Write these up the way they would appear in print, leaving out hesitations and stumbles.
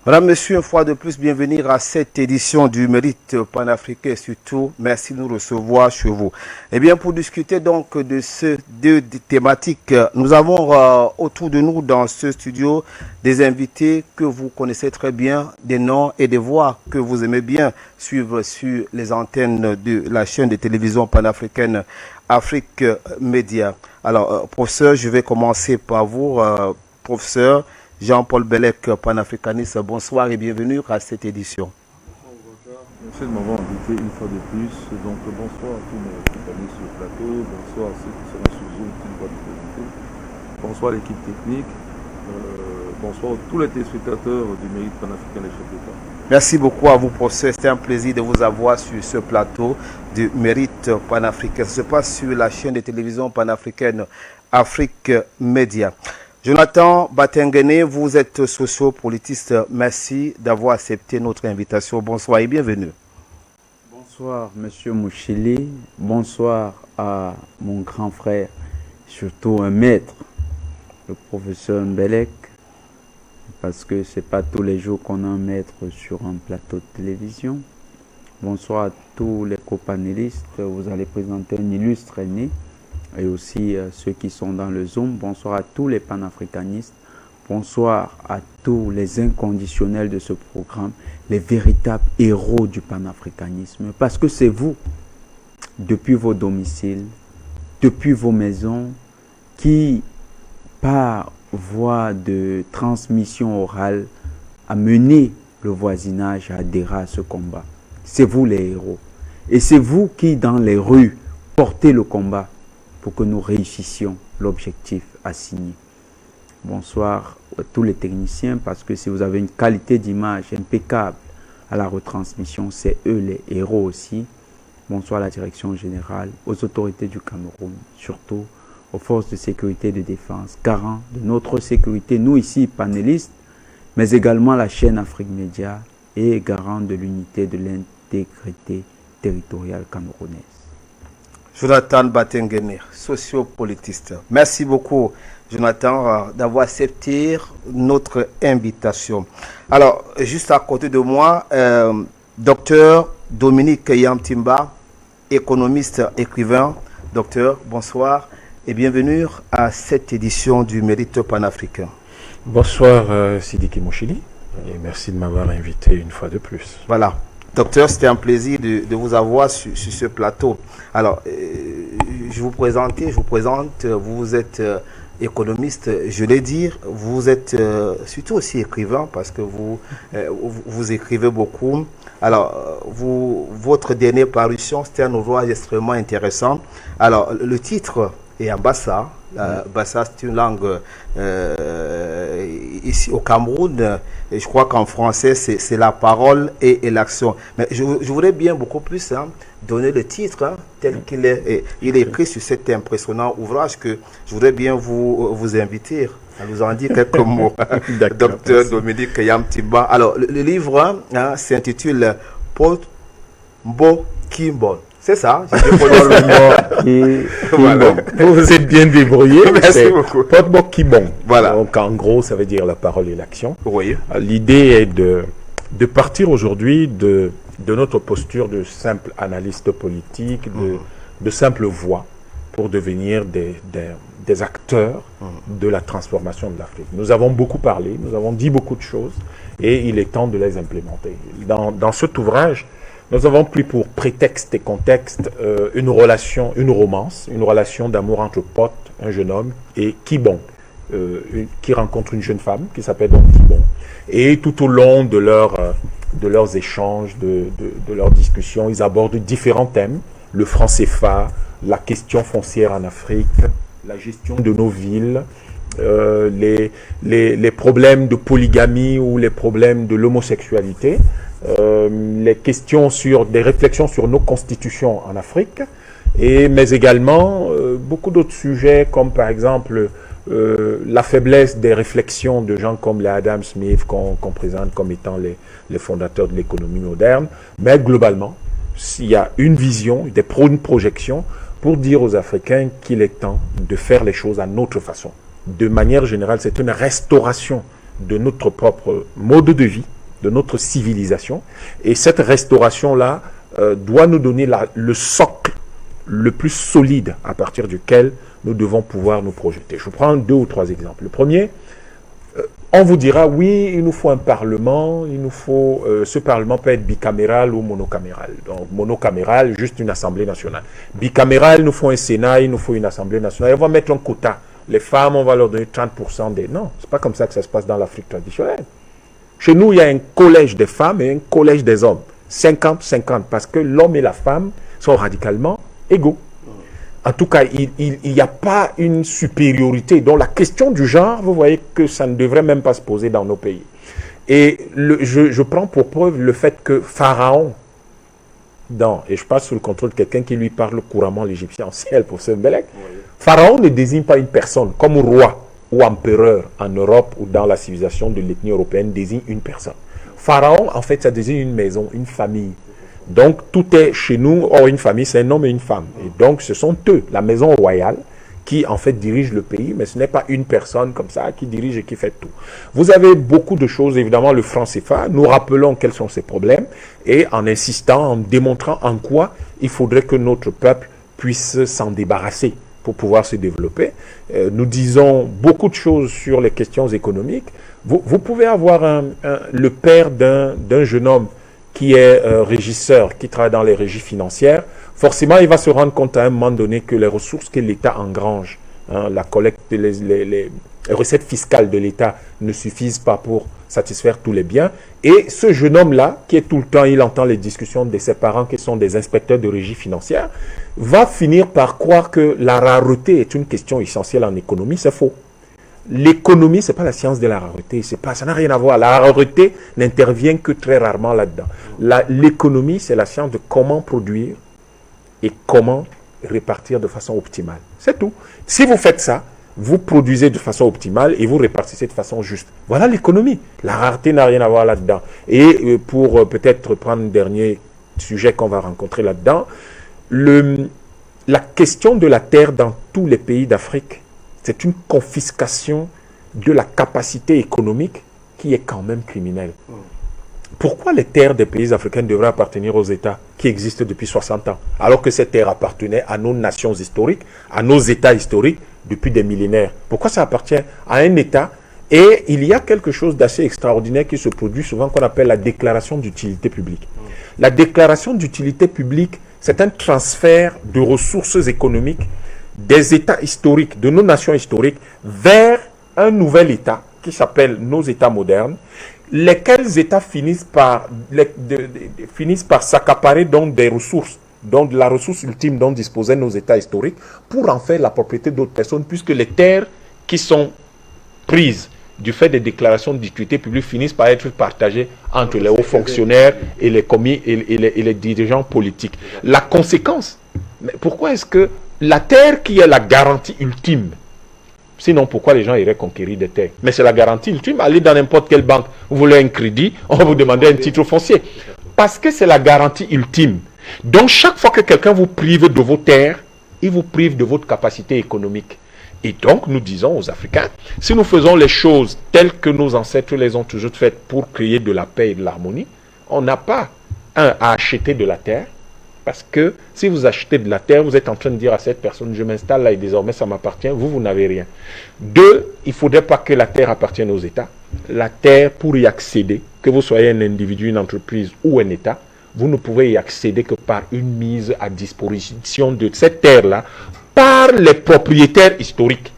Madame, Monsieur, une fois de plus, bienvenue à cette édition du Mérite panafricain. Surtout, merci de nous recevoir chez vous. Eh bien, pour discuter donc de ces deux thématiques, nous avons autour de nous dans ce studio des invités que vous connaissez très bien, des noms et des voix que vous aimez bien suivre sur les antennes de la chaîne de télévision panafricaine Afrique Média. Alors, professeur, je vais commencer par vous, professeur Jean-Paul Bellec, panafricaniste. Bonsoir et bienvenue à cette édition. Merci de m'avoir invité une fois de plus. Donc bonsoir à tous mes compagnons sur le plateau, bonsoir à ceux qui seront sur Zoom qui nous voient de présenter. Bonsoir à l'équipe technique, bonsoir à tous les téléspectateurs du Mérite panafricain des chefs d'État. Merci beaucoup à vous, professeur. C'était un plaisir de vous avoir sur ce plateau du Mérite panafricain. Ça se passe sur la chaîne de télévision panafricaine Afrique Média. Jonathan Batengene, vous êtes sociopolitiste. Merci d'avoir accepté notre invitation. Bonsoir et bienvenue. Bonsoir, Monsieur Mouchili. Bonsoir à mon grand frère, surtout un maître, le professeur Mbelek, parce que ce n'est pas tous les jours qu'on a un maître sur un plateau de télévision. Bonsoir à tous les copanélistes. Vous allez présenter un illustre aîné. Et aussi ceux qui sont dans le Zoom. Bonsoir à tous les panafricanistes. Bonsoir à tous les inconditionnels de ce programme, les véritables héros du panafricanisme. Parce que c'est vous, depuis vos domiciles, depuis vos maisons, qui, par voie de transmission orale, a mené le voisinage à adhérer à ce combat. C'est vous les héros. Et c'est vous qui, dans les rues, portez le combat pour que nous réussissions l'objectif assigné. Bonsoir à tous les techniciens, parce que si vous avez une qualité d'image impeccable à la retransmission, c'est eux les héros aussi. Bonsoir à la direction générale, aux autorités du Cameroun, surtout aux forces de sécurité et de défense, garants de notre sécurité, nous ici panélistes, mais également la chaîne Afrique Média et garant de l'unité de l'intégrité territoriale camerounaise. Jonathan Batengene, sociopolitiste. Merci beaucoup, Jonathan, d'avoir accepté notre invitation. Alors, juste à côté de moi, docteur Dominique Yamtimba, économiste, écrivain. Docteur, bonsoir et bienvenue à cette édition du Mérite panafricain. Bonsoir, Sidiki Mouchili, et merci de m'avoir invité une fois de plus. Voilà. Docteur, c'était un plaisir de vous avoir sur ce plateau. Alors, je vous présente, vous êtes économiste, je l'ai dit, vous êtes surtout aussi écrivain parce que vous écrivez beaucoup. Alors, votre dernière parution, c'était un ouvrage extrêmement intéressant. Alors, le titre est en Bassa. Bassa, c'est une langue ici au Cameroun, et je crois qu'en français c'est la parole et l'action. Mais je voudrais bien beaucoup plus donner le titre tel qu'il est. Il est écrit sur cet impressionnant ouvrage que je voudrais bien vous inviter à nous en dire quelques mots. Docteur Dominique Yamtimba. Alors le livre s'intitule Pot-Mbo Kimbon. C'est ça, voilà. Vous êtes bien débrouillé. Merci beaucoup. Pot-Mbo Kimbon. Voilà. Donc en gros, ça veut dire la parole et l'action. Oui. L'idée est de partir aujourd'hui de notre posture de simple analyste politique, de simple voix, pour devenir des acteurs de la transformation de l'Afrique. Nous avons beaucoup parlé, nous avons dit beaucoup de choses, et il est temps de les implémenter. Dans cet ouvrage, nous avons pris pour prétexte et contexte une romance, une relation d'amour entre Pot, un jeune homme, et Kibon, qui rencontre une jeune femme qui s'appelle donc Kibon. Et tout au long de leurs échanges, de leurs discussions, ils abordent différents thèmes. Le franc CFA, la question foncière en Afrique, la gestion de nos villes, les problèmes de polygamie ou les problèmes de l'homosexualité. Les questions des réflexions sur nos constitutions en Afrique, mais également beaucoup d'autres sujets comme par exemple la faiblesse des réflexions de gens comme les Adam Smith qu'on présente comme étant les fondateurs de l'économie moderne, mais globalement, s'il y a une vision, une projection pour dire aux Africains qu'il est temps de faire les choses à notre façon. De manière générale, c'est une restauration de notre propre mode de vie, de notre civilisation. Et cette restauration-là doit nous donner le socle le plus solide à partir duquel nous devons pouvoir nous projeter. Je vous prends 2 ou 3 exemples. Le premier, on vous dira, oui, il nous faut un parlement, ce parlement peut être bicaméral ou monocaméral. Donc, monocaméral, juste une assemblée nationale. Bicaméral, il nous faut un Sénat, il nous faut une assemblée nationale. On va mettre un quota. Les femmes, on va leur donner 30% des... Non, c'est pas comme ça que ça se passe dans l'Afrique traditionnelle. Chez nous, il y a un collège des femmes et un collège des hommes. 50-50, parce que l'homme et la femme sont radicalement égaux. En tout cas, il n'y a pas une supériorité. Donc la question du genre, vous voyez que ça ne devrait même pas se poser dans nos pays. Et je prends pour preuve le fait que Pharaon, et je passe sous le contrôle de quelqu'un qui lui parle couramment l'égyptien ancien, pour ce Mbelek, Pharaon ne désigne pas une personne comme roi ou empereur en Europe ou dans la civilisation de l'ethnie européenne désigne une personne. Pharaon, en fait, ça désigne une maison, une famille. Donc, tout est chez nous, une famille, c'est un homme et une femme. Et donc, ce sont eux, la maison royale, qui, en fait, dirige le pays, mais ce n'est pas une personne comme ça qui dirige et qui fait tout. Vous avez beaucoup de choses, évidemment, le franc CFA, nous rappelons quels sont ses problèmes, et en insistant, en démontrant en quoi il faudrait que notre peuple puisse s'en débarrasser pour pouvoir se développer. Nous disons beaucoup de choses sur les questions économiques. Vous pouvez avoir le père d'un jeune homme qui est régisseur, qui travaille dans les régies financières. Forcément, il va se rendre compte à un moment donné que les ressources que l'État engrange, la collecte, les recettes fiscales de l'État ne suffisent pas pour satisfaire tous les biens. Et ce jeune homme-là, qui est tout le temps, il entend les discussions de ses parents qui sont des inspecteurs de régie financière, va finir par croire que la rareté est une question essentielle en économie. C'est faux. L'économie, ce n'est pas la science de la rareté, ça n'a rien à voir. La rareté n'intervient que très rarement là-dedans. L'économie, c'est la science de comment produire et comment répartir de façon optimale. C'est tout. Si vous faites ça, vous produisez de façon optimale et vous répartissez de façon juste. Voilà l'économie. La rareté n'a rien à voir là-dedans. Et pour peut-être prendre un dernier sujet qu'on va rencontrer là-dedans, la question de la terre dans tous les pays d'Afrique, c'est une confiscation de la capacité économique qui est quand même criminelle. Pourquoi les terres des pays africains devraient appartenir aux États qui existent depuis 60 ans, alors que ces terres appartenaient à nos nations historiques, à nos États historiques depuis des millénaires? Pourquoi ça appartient à un État? Et il y a quelque chose d'assez extraordinaire qui se produit souvent qu'on appelle la déclaration d'utilité publique. La déclaration d'utilité publique, c'est un transfert de ressources économiques des États historiques, de nos nations historiques, vers un nouvel État qui s'appelle nos États modernes, lesquels États finissent par s'accaparer donc des ressources, donc de la ressource ultime dont disposaient nos États historiques, pour en faire la propriété d'autres personnes, puisque les terres qui sont prises du fait des déclarations d'utilité publique finissent par être partagées entre les hauts fonctionnaires et les commis et les dirigeants politiques. La conséquence, mais pourquoi est-ce que la terre qui est la garantie ultime, sinon pourquoi les gens iraient conquérir des terres? Mais c'est la garantie ultime. Allez dans n'importe quelle banque, vous voulez un crédit, on va vous demander un titre foncier. Parce que c'est la garantie ultime. Donc chaque fois que quelqu'un vous prive de vos terres, il vous prive de votre capacité économique. Et donc nous disons aux Africains, si nous faisons les choses telles que nos ancêtres les ont toujours faites pour créer de la paix et de l'harmonie, on n'a pas à acheter de la terre. Parce que si vous achetez de la terre, vous êtes en train de dire à cette personne, je m'installe là et désormais ça m'appartient, vous n'avez rien. 2, il ne faudrait pas que la terre appartienne aux États. La terre, pour y accéder, que vous soyez un individu, une entreprise ou un État, vous ne pouvez y accéder que par une mise à disposition de cette terre-là par les propriétaires historiques.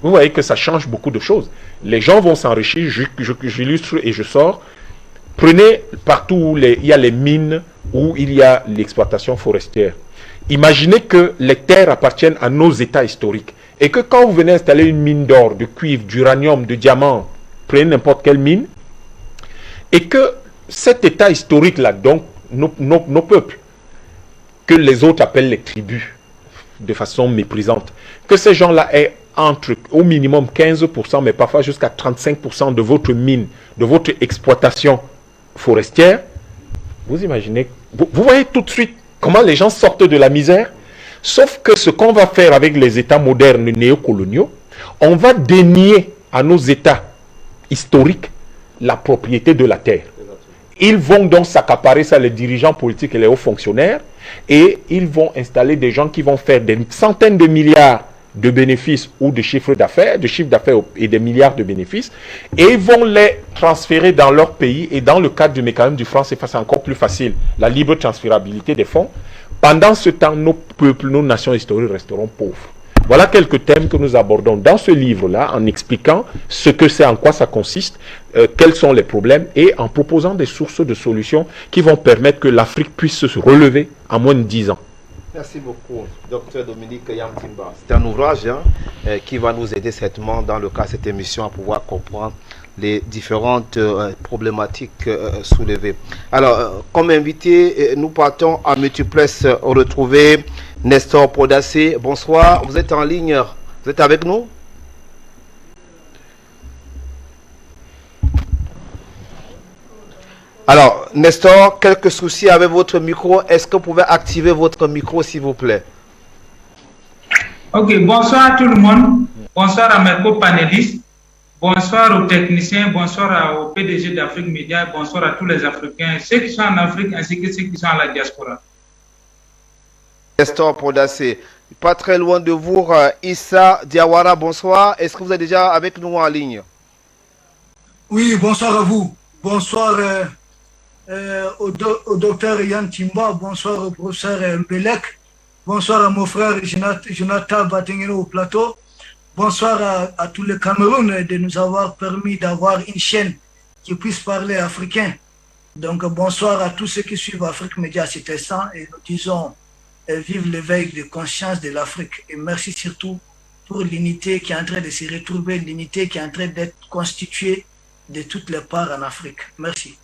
Vous voyez que ça change beaucoup de choses. Les gens vont s'enrichir, j'illustre et je sors. Prenez partout où il y a les mines, où il y a l'exploitation forestière. Imaginez que les terres appartiennent à nos États historiques et que quand vous venez installer une mine d'or, de cuivre, d'uranium, de diamant, prenez n'importe quelle mine, et que cet État historique-là, donc nos peuples, que les autres appellent les tribus, de façon méprisante, que ces gens-là aient entre au minimum 15%, mais parfois jusqu'à 35% de votre mine, de votre exploitation forestière, vous imaginez, vous voyez tout de suite comment les gens sortent de la misère. Sauf que ce qu'on va faire avec les États modernes néocoloniaux, on va dénier à nos États historiques la propriété de la terre. Ils vont donc s'accaparer ça, les dirigeants politiques et les hauts fonctionnaires, et ils vont installer des gens qui vont faire des centaines de milliards de bénéfices ou de chiffres d'affaires, et des milliards de bénéfices, et ils vont les transférer dans leur pays, et dans le cadre du mécanisme du franc CFA, c'est encore plus facile, la libre transférabilité des fonds. Pendant ce temps, nos peuples, nos nations historiques resteront pauvres. Voilà quelques thèmes que nous abordons dans ce livre-là, en expliquant ce que c'est, en quoi ça consiste, quels sont les problèmes, et en proposant des sources de solutions qui vont permettre que l'Afrique puisse se relever en moins de 10 ans. Merci beaucoup, Dr Dominique Yamtimba. C'est un ouvrage qui va nous aider certainement dans le cas de cette émission à pouvoir comprendre les différentes problématiques soulevées. Alors, comme invité, nous partons à multiplex retrouver Nestor Podassé. Bonsoir, vous êtes en ligne, vous êtes avec nous? Alors, Nestor, quelques soucis avec votre micro. Est-ce que vous pouvez activer votre micro, s'il vous plaît? Ok, bonsoir à tout le monde. Bonsoir à mes co-panélistes. Bonsoir aux techniciens. Bonsoir au PDG d'Afrique Média. Bonsoir à tous les Africains, ceux qui sont en Afrique ainsi que ceux qui sont à la diaspora. Nestor Podassé, pas très loin de vous, Issa Diawara, bonsoir. Est-ce que vous êtes déjà avec nous en ligne? Oui, bonsoir à vous. Bonsoir au docteur Yann Timba, bonsoir au professeur Mbelek, bonsoir à mon frère Jonathan Batingeno au plateau, bonsoir à tous les Cameroun de nous avoir permis d'avoir une chaîne qui puisse parler africain. Donc bonsoir à tous ceux qui suivent Afrique Média à cet instant et nous disons vive l'éveil de conscience de l'Afrique et merci surtout pour l'unité qui est en train de se retrouver, l'unité qui est en train d'être constituée de toutes les parts en Afrique. Merci.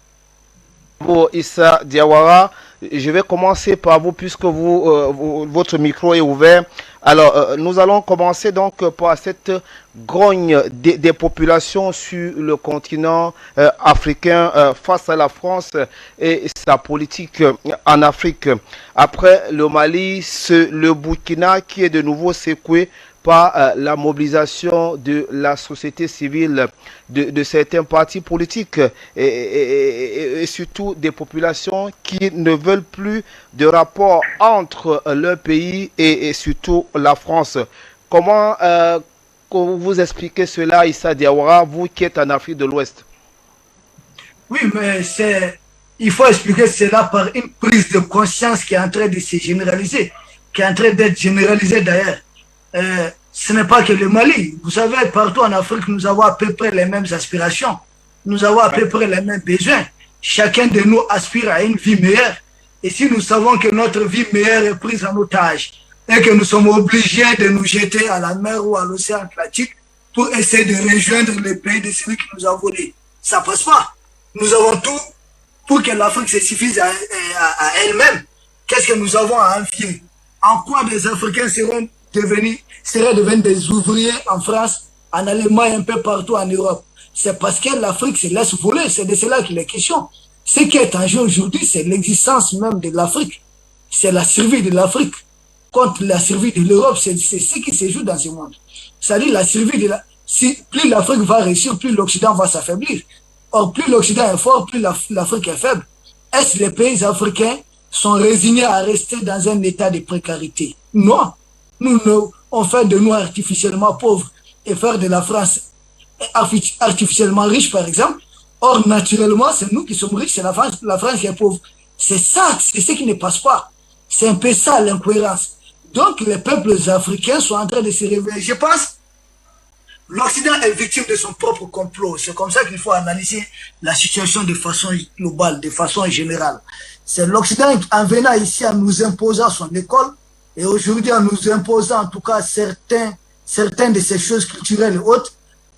Issa Diawara, je vais commencer par vous puisque votre micro est ouvert. Alors, nous allons commencer donc par cette grogne des populations sur le continent africain face à la France et sa politique en Afrique. Après le Mali, le Burkina qui est de nouveau secoué par la mobilisation de la société civile, de certains partis politiques et surtout des populations qui ne veulent plus de rapport entre leur pays et surtout la France. Comment vous expliquez cela, Issa Diawara, vous qui êtes en Afrique de l'Ouest? Oui, mais il faut expliquer cela par une prise de conscience qui est en train de se généraliser, qui est en train d'être généralisée d'ailleurs. Ce n'est pas que le Mali. Vous savez, partout en Afrique, nous avons à peu près les mêmes aspirations. Nous avons à peu près les mêmes besoins. Chacun de nous aspire à une vie meilleure. Et si nous savons que notre vie meilleure est prise en otage et que nous sommes obligés de nous jeter à la mer ou à l'océan Atlantique pour essayer de rejoindre les pays de celui qui nous a volés, ça passe pas. Nous avons tout pour que l'Afrique se suffise à elle-même. Qu'est-ce que nous avons à envier? En quoi des Africains seraient devenus des ouvriers en France, en Allemagne, un peu partout en Europe? C'est parce que l'Afrique se laisse voler, c'est de cela qu'il est question. Ce qui est en jeu aujourd'hui, c'est l'existence même de l'Afrique. C'est la survie de l'Afrique contre la survie de l'Europe. C'est ce qui se joue dans ce monde. C'est-à-dire la survie de plus l'Afrique va réussir, plus l'Occident va s'affaiblir. Or, plus l'Occident est fort, plus l'Afrique est faible. Est-ce que les pays africains sont résignés à rester dans un état de précarité? Non. On fait de nous artificiellement pauvres et faire de la France artificiellement riche, par exemple. Or, naturellement, c'est nous qui sommes riches, c'est la France qui est pauvre. C'est ça, c'est ce qui ne passe pas. C'est un peu ça l'incohérence. Donc, les peuples africains sont en train de se réveiller. Je pense l'Occident est victime de son propre complot. C'est comme ça qu'il faut analyser la situation de façon globale, de façon générale. C'est l'Occident en venant ici en nous imposant son école et aujourd'hui en nous imposant en tout cas certaines de ces choses culturelles et autres,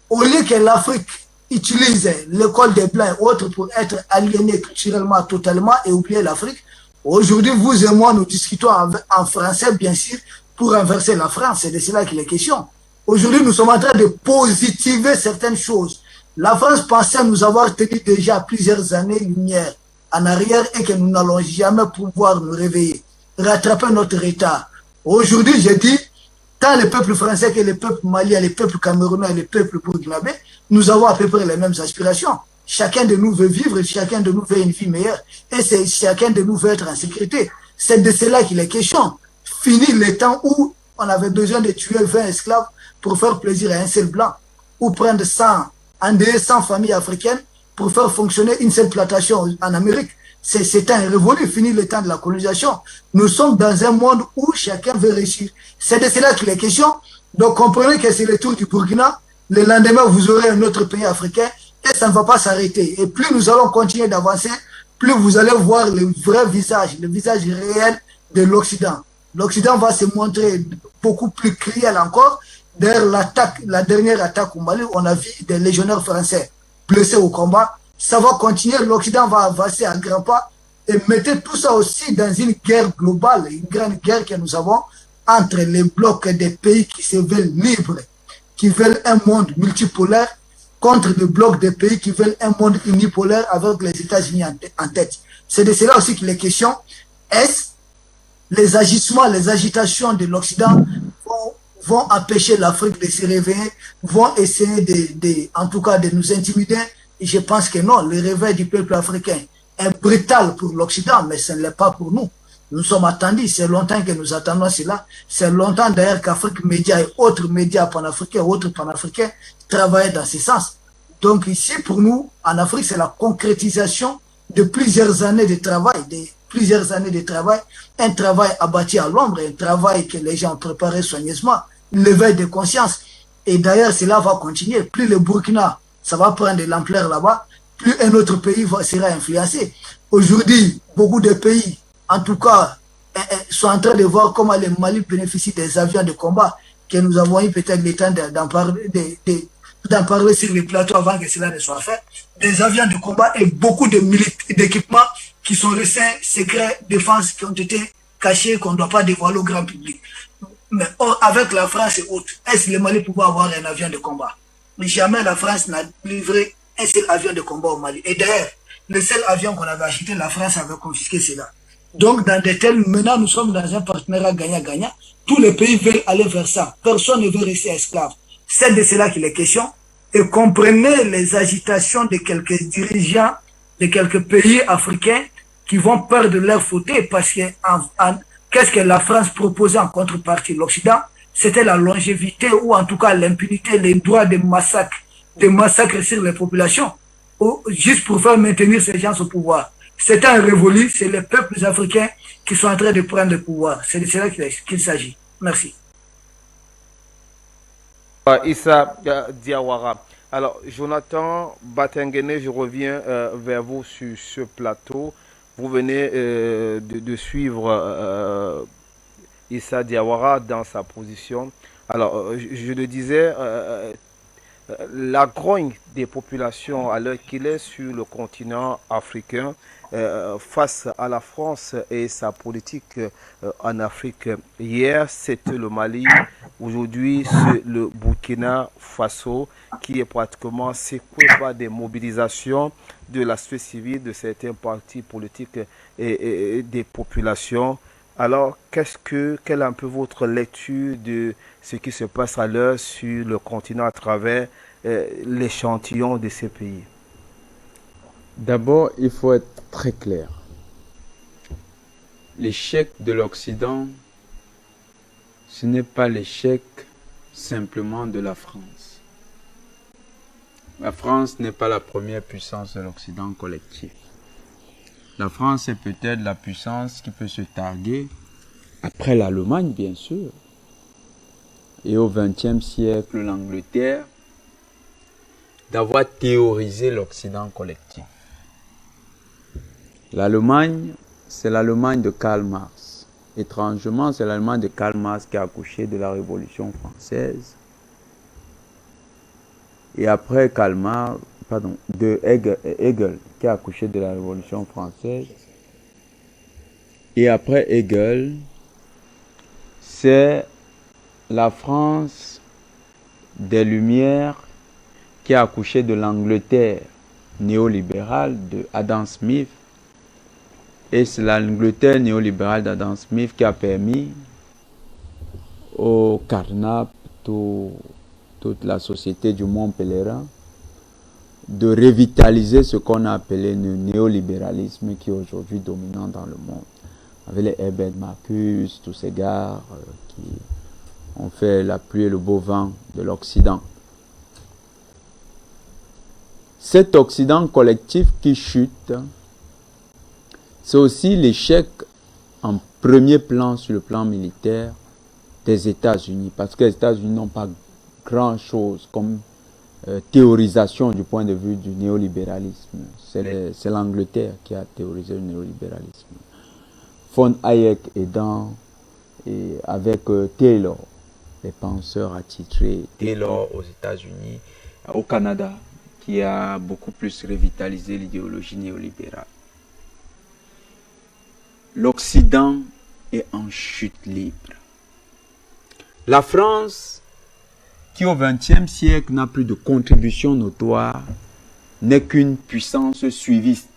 au lieu que l'Afrique utilise l'école des Blancs et autres pour être aliénés culturellement totalement et oublier l'Afrique, aujourd'hui vous et moi nous discutons en français bien sûr pour renverser la France, c'est de cela qu'il est question. Aujourd'hui, nous sommes en train de positiver certaines choses. La France pensait nous avoir tenu déjà plusieurs années-lumière en arrière et que nous n'allons jamais pouvoir nous réveiller, rattraper notre retard. Aujourd'hui, je dis, tant le peuple français que le peuple malien, le peuple camerounais et le peuple burkinabé, nous avons à peu près les mêmes aspirations. chacun de nous veut vivre, chacun de nous veut une vie meilleure. Et chacun de nous veut être en sécurité. C'est de cela qu'il est question. Fini les temps où on avait besoin de tuer 20 esclaves pour faire plaisir à un seul blanc. Ou prendre 100 familles africaines pour faire fonctionner une seule plantation en Amérique. C'est un révolu, fini le temps de la colonisation. Nous sommes dans un monde où chacun veut réussir. C'est de cela qu'il est question. Donc comprenez que c'est le tour du Burkina. Le lendemain, vous aurez un autre pays africain et ça ne va pas s'arrêter. Et plus nous allons continuer d'avancer, plus vous allez voir le vrai visage, le visage réel de l'Occident. L'Occident va se montrer beaucoup plus cruel encore. D'ailleurs, la dernière attaque au Mali, on a vu des légionnaires français blessés au combat. Ça va continuer, l'Occident va avancer à grands pas et mettez tout ça aussi dans une guerre globale, une grande guerre que nous avons entre les blocs des pays qui se veulent libres, qui veulent un monde multipolaire, contre le bloc des pays qui veulent un monde unipolaire avec les États-Unis en tête. C'est de cela aussi qu'il est question. Est-ce les agissements, les agitations de l'Occident vont empêcher l'Afrique de se réveiller, vont essayer en tout cas de nous intimider? Et je pense que non, le réveil du peuple africain est brutal pour l'Occident, mais ce ne l'est pas pour nous. Nous sommes attendus, c'est longtemps que nous attendons cela. C'est longtemps d'ailleurs qu'Afrique Média et autres médias panafricains, autres panafricains travaillent dans ce sens. Donc ici, pour nous, en Afrique, c'est la concrétisation de plusieurs années de travail, un travail abattu à l'ombre, un travail que les gens ont préparé soigneusement, l'éveil de conscience. Et d'ailleurs, cela va continuer. Plus le Burkina, ça va prendre de l'ampleur là-bas, plus un autre pays sera influencé. Aujourd'hui, beaucoup de pays, en tout cas, sont en train de voir comment le Mali bénéficie des avions de combat que nous avons eu peut-être le temps d'en parler sur les plateaux avant que cela ne soit fait. Des avions de combat et beaucoup d'équipements qui sont restés secrets défense qui ont été cachés, qu'on ne doit pas dévoiler au grand public. Mais avec la France et autres, est-ce que le Mali pouvait avoir un avion de combat? Mais jamais la France n'a livré un seul avion de combat au Mali. Et d'ailleurs, le seul avion qu'on avait acheté, la France avait confisqué cela. Donc, dans des tels, maintenant, nous sommes dans un partenariat gagnant-gagnant. Tous les pays veulent aller vers ça. Personne ne veut rester esclave. C'est de cela qu'il est question. Et comprenez les agitations de quelques dirigeants de quelques pays africains qui vont perdre leur fauteuil parce que qu'est-ce que la France proposait en contrepartie? L'Occident, c'était la longévité ou en tout cas l'impunité, les droits de massacres sur les populations, juste pour faire maintenir ces gens au pouvoir. C'est un révolu, c'est les peuples africains qui sont en train de prendre le pouvoir. C'est de cela qu'il s'agit. Merci. Issa Diawara. Alors, Jonathan Batengene, je reviens vers vous sur ce plateau. Vous venez de suivre Issa Diawara dans sa position. Alors, je le disais, la grogne des populations à l'heure qu'il est sur le continent africain face à la France et sa politique en Afrique. Hier, c'était le Mali. Aujourd'hui, c'est le Burkina Faso qui est pratiquement secoué par des mobilisations de la société civile, de certains partis politiques et des populations. Alors, quelle est un peu votre lecture de ce qui se passe à l'heure sur le continent à travers l'échantillon de ces pays? D'abord, il faut être très clair. L'échec de l'Occident, ce n'est pas l'échec simplement de la France. La France n'est pas la première puissance de l'Occident collectif. La France est peut-être la puissance qui peut se targuer, après l'Allemagne bien sûr, et au XXe siècle l'Angleterre, d'avoir théorisé l'Occident collectif. L'Allemagne, c'est l'Allemagne de Karl Marx. Étrangement, c'est l'Allemagne de Karl Marx qui a accouché de la Révolution française. Et après de Hegel qui a accouché de la Révolution française. Et après Hegel, c'est la France des Lumières qui a accouché de l'Angleterre néolibérale de Adam Smith. Et c'est l'Angleterre néolibérale d'Adam Smith qui a permis au Carnap, toute la société du Mont Pèlerin, de revitaliser ce qu'on a appelé le néolibéralisme qui est aujourd'hui dominant dans le monde. Avec les Herbert Marcuse, tous ces gars qui ont fait la pluie et le beau vent de l'Occident. Cet Occident collectif qui chute, c'est aussi l'échec en premier plan sur le plan militaire des États-Unis, parce que les États-Unis n'ont pas grand-chose comme théorisation du point de vue du néolibéralisme. C'est l'Angleterre qui a théorisé le néolibéralisme. Von Hayek aidant, et avec Taylor, les penseurs attitrés, Taylor aux États-Unis, au Canada, qui a beaucoup plus revitalisé l'idéologie néolibérale. L'Occident est en chute libre. La France, qui au XXe siècle n'a plus de contribution notoire, n'est qu'une puissance suiviste.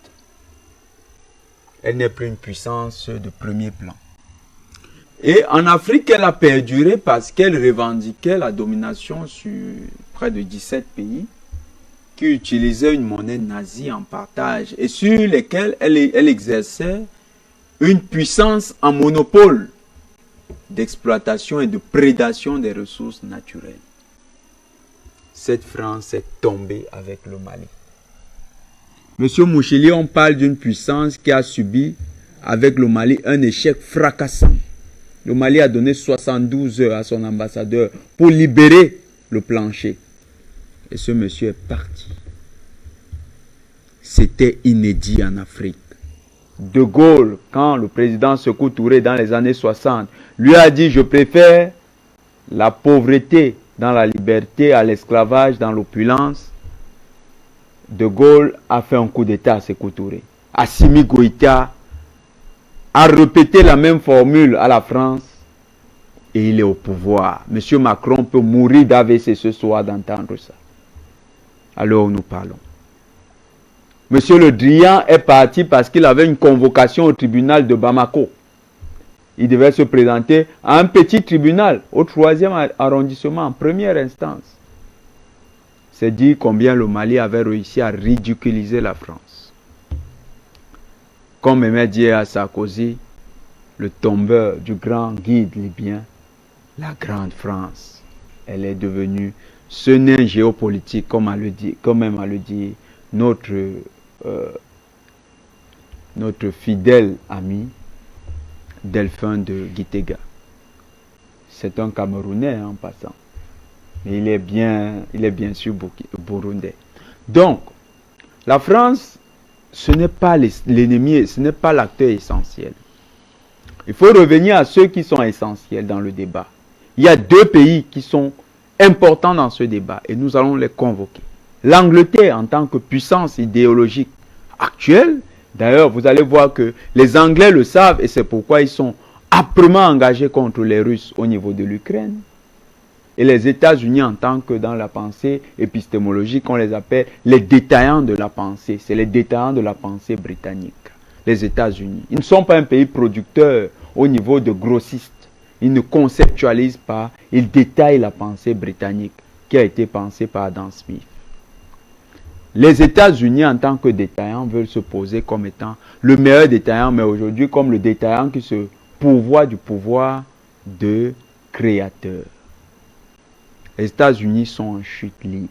Elle n'est plus une puissance de premier plan. Et en Afrique, elle a perduré parce qu'elle revendiquait la domination sur près de 17 pays qui utilisaient une monnaie nazie en partage et sur lesquels elle exerçait une puissance en monopole d'exploitation et de prédation des ressources naturelles. Cette France est tombée avec le Mali. Monsieur Mouchili, on parle d'une puissance qui a subi avec le Mali un échec fracassant. Le Mali a donné 72 heures à son ambassadeur pour libérer le plancher. Et ce monsieur est parti. C'était inédit en Afrique. De Gaulle, quand le président Sékou Touré dans les années 60, lui a dit « Je préfère la pauvreté dans la liberté à l'esclavage dans l'opulence », De Gaulle a fait un coup d'État à Sékou Touré. Assimi Goïta a répété la même formule à la France et il est au pouvoir. Monsieur Macron peut mourir d'AVC ce soir d'entendre ça. Alors nous parlons. Monsieur Le Drian est parti parce qu'il avait une convocation au tribunal de Bamako. Il devait se présenter à un petit tribunal, au 3e arrondissement, en première instance. C'est dire combien le Mali avait réussi à ridiculiser la France. Comme aimait dire à Sarkozy, le tombeur du grand guide libyen, la grande France, elle est devenue ce nain géopolitique, comme aime à le dire notre fidèle ami Delphin de Gitega. C'est un Camerounais en passant. Mais il est bien sûr burundais. Donc, la France, ce n'est pas l'ennemi, ce n'est pas l'acteur essentiel. Il faut revenir à ceux qui sont essentiels dans le débat. Il y a deux pays qui sont importants dans ce débat et nous allons les convoquer. L'Angleterre en tant que puissance idéologique actuelle, d'ailleurs vous allez voir que les Anglais le savent et c'est pourquoi ils sont âprement engagés contre les Russes au niveau de l'Ukraine. Et les États-Unis en tant que dans la pensée épistémologique, on les appelle les détaillants de la pensée. C'est les détaillants de la pensée britannique. Les États-Unis. Ils ne sont pas un pays producteur au niveau de grossistes. Ils ne conceptualisent pas, ils détaillent la pensée britannique qui a été pensée par Adam Smith. Les États-Unis en tant que détaillants veulent se poser comme étant le meilleur détaillant, mais aujourd'hui comme le détaillant qui se pourvoit du pouvoir de créateur. Les États-Unis sont en chute libre.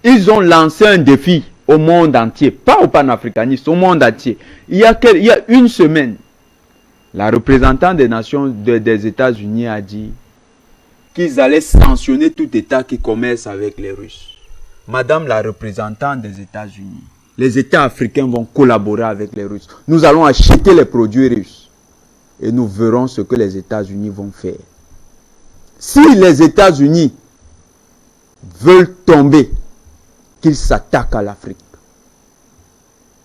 Ils ont lancé un défi au monde entier, pas aux panafricanistes, au monde entier. Il y a une semaine, la représentante des nations des États-Unis a dit qu'ils allaient sanctionner tout État qui commerce avec les Russes. Madame la représentante des États-Unis, les États africains vont collaborer avec les Russes. Nous allons acheter les produits russes et nous verrons ce que les États-Unis vont faire. Si les États-Unis veulent tomber, qu'ils s'attaquent à l'Afrique.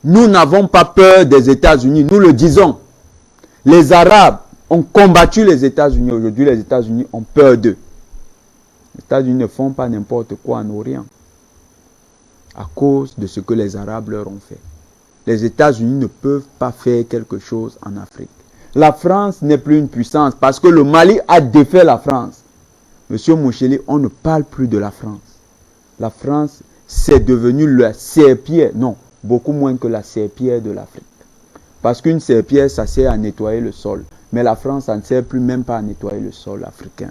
Nous n'avons pas peur des États-Unis, nous le disons. Les Arabes ont combattu les États-Unis. Aujourd'hui, les États-Unis ont peur d'eux. Les États-Unis ne font pas n'importe quoi en Orient à cause de ce que les Arabes leur ont fait. Les États-Unis ne peuvent pas faire quelque chose en Afrique. La France n'est plus une puissance parce que le Mali a défait la France. Monsieur Moucheli, on ne parle plus de la France. La France, c'est devenu la serpillière. Non, beaucoup moins que la serpillière de l'Afrique. Parce qu'une serpillière, ça sert à nettoyer le sol. Mais la France, ça ne sert plus même pas à nettoyer le sol africain.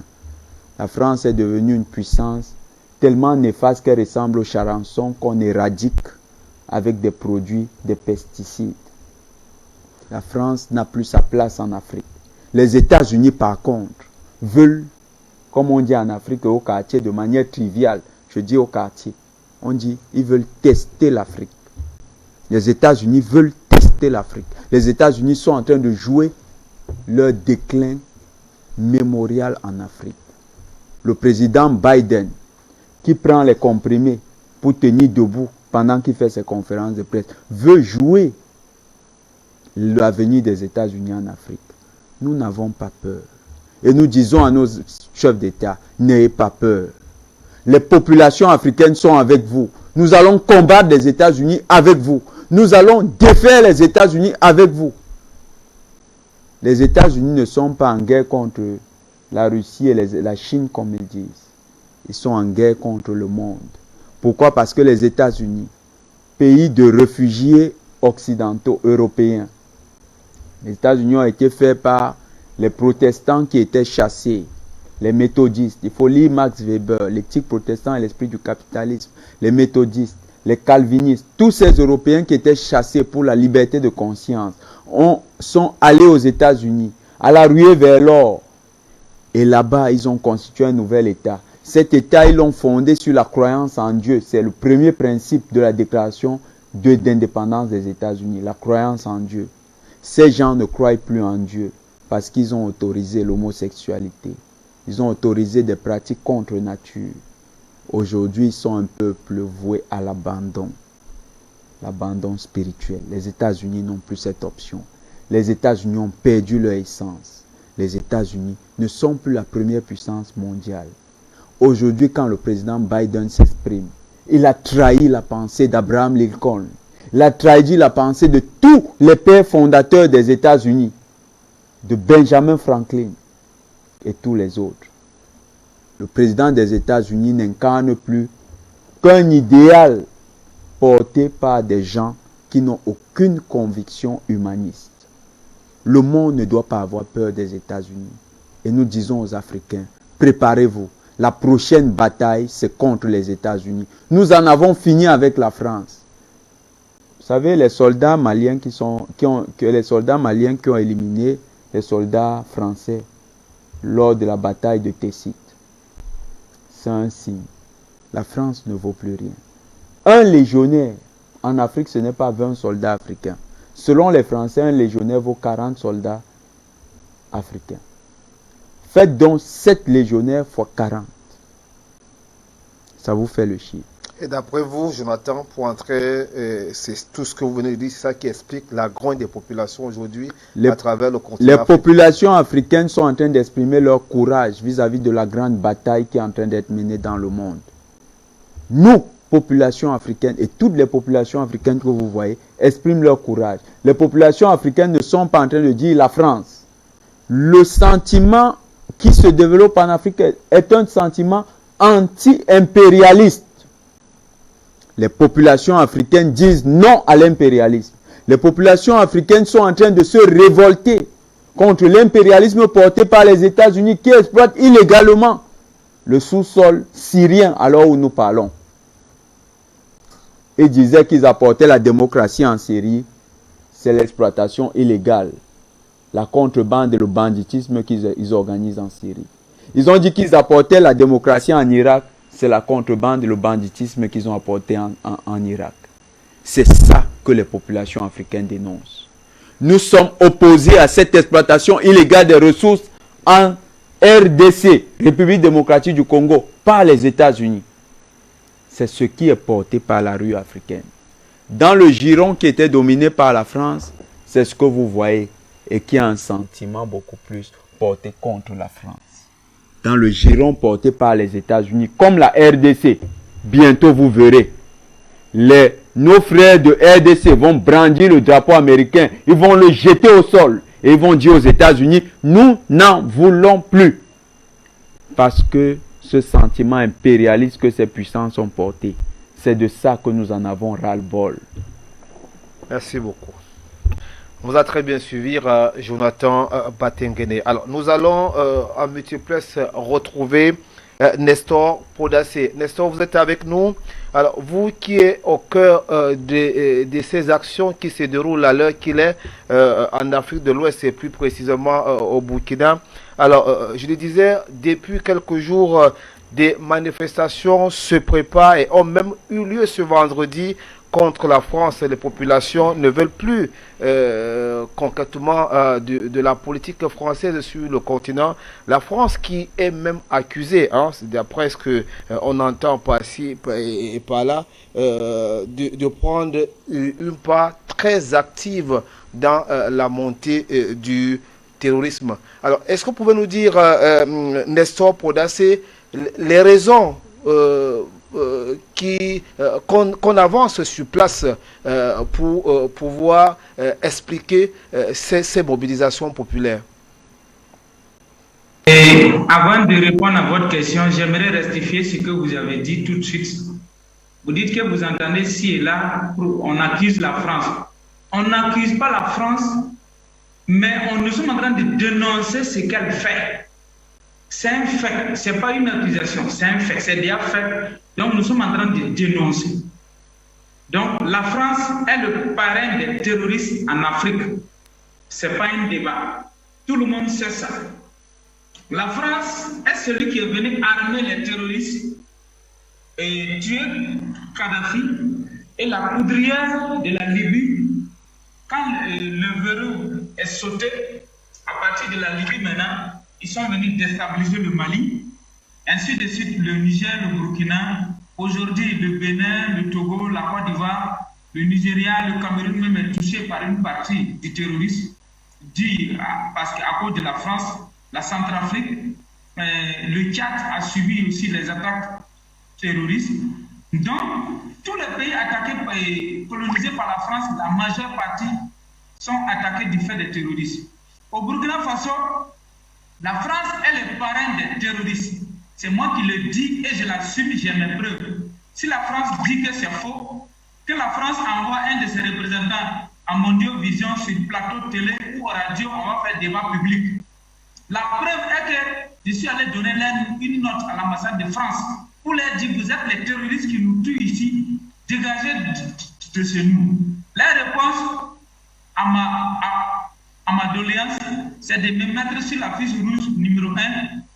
La France est devenue une puissance tellement néfaste qu'elle ressemble au charançon qu'on éradique avec des produits, des pesticides. La France n'a plus sa place en Afrique. Les États-Unis, par contre, veulent, comme on dit en Afrique, au quartier, de manière triviale, je dis au quartier, on dit, ils veulent tester l'Afrique. Les États-Unis veulent tester l'Afrique. Les États-Unis sont en train de jouer leur déclin mémorial en Afrique. Le président Biden, qui prend les comprimés pour tenir debout pendant qu'il fait ses conférences de presse, veut jouer l'avenir des États-Unis en Afrique. Nous n'avons pas peur. Et nous disons à nos chefs d'État, n'ayez pas peur. Les populations africaines sont avec vous. Nous allons combattre les États-Unis avec vous. Nous allons défaire les États-Unis avec vous. Les États-Unis ne sont pas en guerre contre la Russie et la Chine, comme ils disent. Ils sont en guerre contre le monde. Pourquoi? Parce que les États-Unis, pays de réfugiés occidentaux, européens, les États-Unis ont été faits par les protestants qui étaient chassés, les méthodistes. Il faut lire Max Weber, l'éthique protestante et l'esprit du capitalisme, les méthodistes, les calvinistes, tous ces Européens qui étaient chassés pour la liberté de conscience, sont allés aux États-Unis, à la ruée vers l'or. Et là-bas, ils ont constitué un nouvel État. Cet État, ils l'ont fondé sur la croyance en Dieu. C'est le premier principe de la déclaration d'indépendance des États-Unis, la croyance en Dieu. Ces gens ne croient plus en Dieu parce qu'ils ont autorisé l'homosexualité. Ils ont autorisé des pratiques contre nature. Aujourd'hui, ils sont un peuple voué à l'abandon spirituel. Les États-Unis n'ont plus cette option. Les États-Unis ont perdu leur essence. Les États-Unis ne sont plus la première puissance mondiale. Aujourd'hui, quand le président Biden s'exprime, il a trahi la pensée d'Abraham Lincoln. Il a trahi la pensée de tous les pères fondateurs des États-Unis, de Benjamin Franklin et tous les autres. Le président des États-Unis n'incarne plus qu'un idéal porté par des gens qui n'ont aucune conviction humaniste. Le monde ne doit pas avoir peur des États-Unis. Et nous disons aux Africains, préparez-vous. La prochaine bataille, c'est contre les États-Unis. Nous en avons fini avec la France. Vous savez, les soldats maliens qui ont éliminé les soldats français lors de la bataille de Tessit, c'est un signe. La France ne vaut plus rien. Un légionnaire en Afrique, ce n'est pas 20 soldats africains. Selon les Français, un légionnaire vaut 40 soldats africains. Faites donc 7 légionnaires fois 40. Ça vous fait le chiffre. Et d'après vous, Jonathan, pour entrer, c'est tout ce que vous venez de dire, c'est ça qui explique la grogne des populations aujourd'hui à travers le continent Les africain. populations africaines sont en train d'exprimer leur courage vis-à-vis de la grande bataille qui est en train d'être menée dans le monde. Nous, populations africaines, et toutes les populations africaines que vous voyez, expriment leur courage. Les populations africaines ne sont pas en train de dire la France. Le sentiment qui se développe en Afrique est un sentiment anti-impérialiste. Les populations africaines disent non à l'impérialisme. Les populations africaines sont en train de se révolter contre l'impérialisme porté par les États-Unis qui exploitent illégalement le sous-sol syrien à l'heure où nous parlons. Ils disaient qu'ils apportaient la démocratie en Syrie. C'est l'exploitation illégale, la contrebande et le banditisme qu'ils organisent en Syrie. Ils ont dit qu'ils apportaient la démocratie en Irak. C'est la contrebande et le banditisme qu'ils ont apporté en Irak. C'est ça que les populations africaines dénoncent. Nous sommes opposés à cette exploitation illégale des ressources en RDC, République démocratique du Congo, par les États-Unis. C'est ce qui est porté par la rue africaine. Dans le giron qui était dominé par la France, c'est ce que vous voyez et qui a un sentiment beaucoup plus porté contre la France. Dans le giron porté par les États-Unis, comme la RDC, bientôt vous verrez, nos frères de RDC vont brandir le drapeau américain, ils vont le jeter au sol et ils vont dire aux États-Unis, nous n'en voulons plus. Parce que ce sentiment impérialiste que ces puissances ont porté, c'est de ça que nous en avons ras-le-bol. Merci beaucoup. On vous a très bien suivi, Jonathan Batengene. Alors, nous allons en multiplex retrouver Nestor Podassé. Nestor, vous êtes avec nous. Alors, vous qui êtes au cœur de ces actions qui se déroulent à l'heure qu'il est en Afrique de l'Ouest et plus précisément au Burkina. Alors, je le disais, depuis quelques jours, des manifestations se préparent et ont même eu lieu ce vendredi contre la France. Les populations ne veulent plus concrètement de la politique française sur le continent. La France qui est même accusée, hein, d'après ce qu'on entend par-ci et par-là, de prendre une part très active dans la montée du terrorisme. Alors, est-ce que vous pouvez nous dire, Nestor Podassé, les raisons qu'on avance sur place pour pouvoir expliquer ces mobilisations populaires? Et avant de répondre à votre question, j'aimerais rectifier ce que vous avez dit tout de suite. Vous dites que vous entendez ci et là, on accuse la France. On n'accuse pas la France, mais nous sommes en train de dénoncer ce qu'elle fait. C'est un fait, ce n'est pas une accusation, c'est un fait, c'est déjà fait. Donc nous sommes en train de dénoncer. Donc la France est le parrain des terroristes en Afrique. Ce n'est pas un débat. Tout le monde sait ça. La France est celui qui est venu armer les terroristes et tuer Kadhafi et la poudrière de la Libye. Quand le verrou est sauté, à partir de la Libye maintenant, ils sont venus déstabiliser le Mali, ainsi de suite le Niger, le Burkina, aujourd'hui le Bénin, le Togo, la Côte d'Ivoire, le Nigeria, le Cameroun même est touché par une partie du terrorisme, parce qu'à cause de la France, la Centrafrique, le Tchad a subi aussi les attaques terroristes. Donc, tous les pays attaqués, colonisés par la France, la majeure partie sont attaqués du fait des terroristes. Au Burkina Faso, la France est le parrain des terroristes. C'est moi qui le dis et je l'assume, j'ai mes preuves. Si la France dit que c'est faux, que la France envoie un de ses représentants à Mondiovision sur le plateau de télé ou radio, on va faire débat public. La preuve est que je suis allé donner une note à l'ambassade de France pour leur dire vous êtes les terroristes qui nous tuent ici, dégagez de chez nous. La réponse à ma doléance, c'est de me mettre sur la fiche rouge numéro 1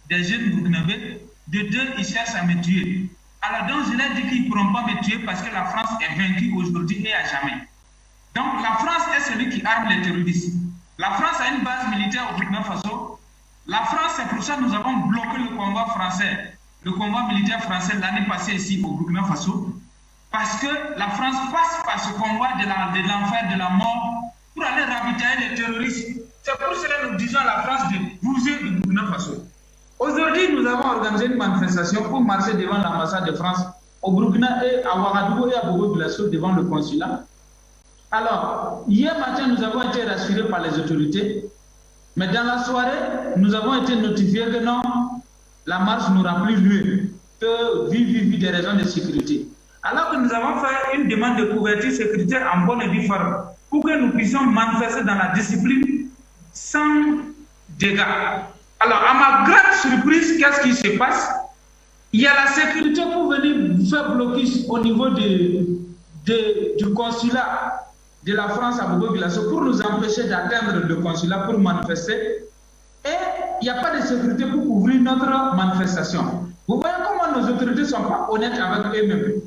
des jeunes burkinabés. De 2, ils cherchent à me tuer. Alors donc je leur dis qu'ils ne pourront pas me tuer parce que la France est vaincue aujourd'hui et à jamais. Donc la France est celui qui arme les terroristes. La France a une base militaire au Burkina Faso. La France, c'est pour ça que nous avons bloqué le convoi français, le convoi militaire français l'année passée ici au Burkina Faso. Parce que la France passe par ce convoi de l'enfer, de la mort, pour aller ravitailler les terroristes. C'est pour cela que nous disons à la France de bouger le Burkina Faso. Aujourd'hui, nous avons organisé une manifestation pour marcher devant l'ambassade de France au Burkina et à Ouagadougou et à Bobo-Dioulasso devant le consulat. Alors, hier matin, nous avons été rassurés par les autorités, mais dans la soirée, nous avons été notifiés que non, la marche n'aura plus lieu, que vu des raisons de sécurité. Alors que nous avons fait une demande de couverture sécuritaire en bonne et due forme pour que nous puissions manifester dans la discipline sans dégâts. Alors, à ma grande surprise, qu'est-ce qui se passe? Il y a la sécurité pour venir faire blocus au niveau du consulat de la France à Bobo-Dioulasso pour nous empêcher d'atteindre le consulat pour manifester. Et il n'y a pas de sécurité pour couvrir notre manifestation. Vous voyez comment nos autorités ne sont pas honnêtes avec eux-mêmes.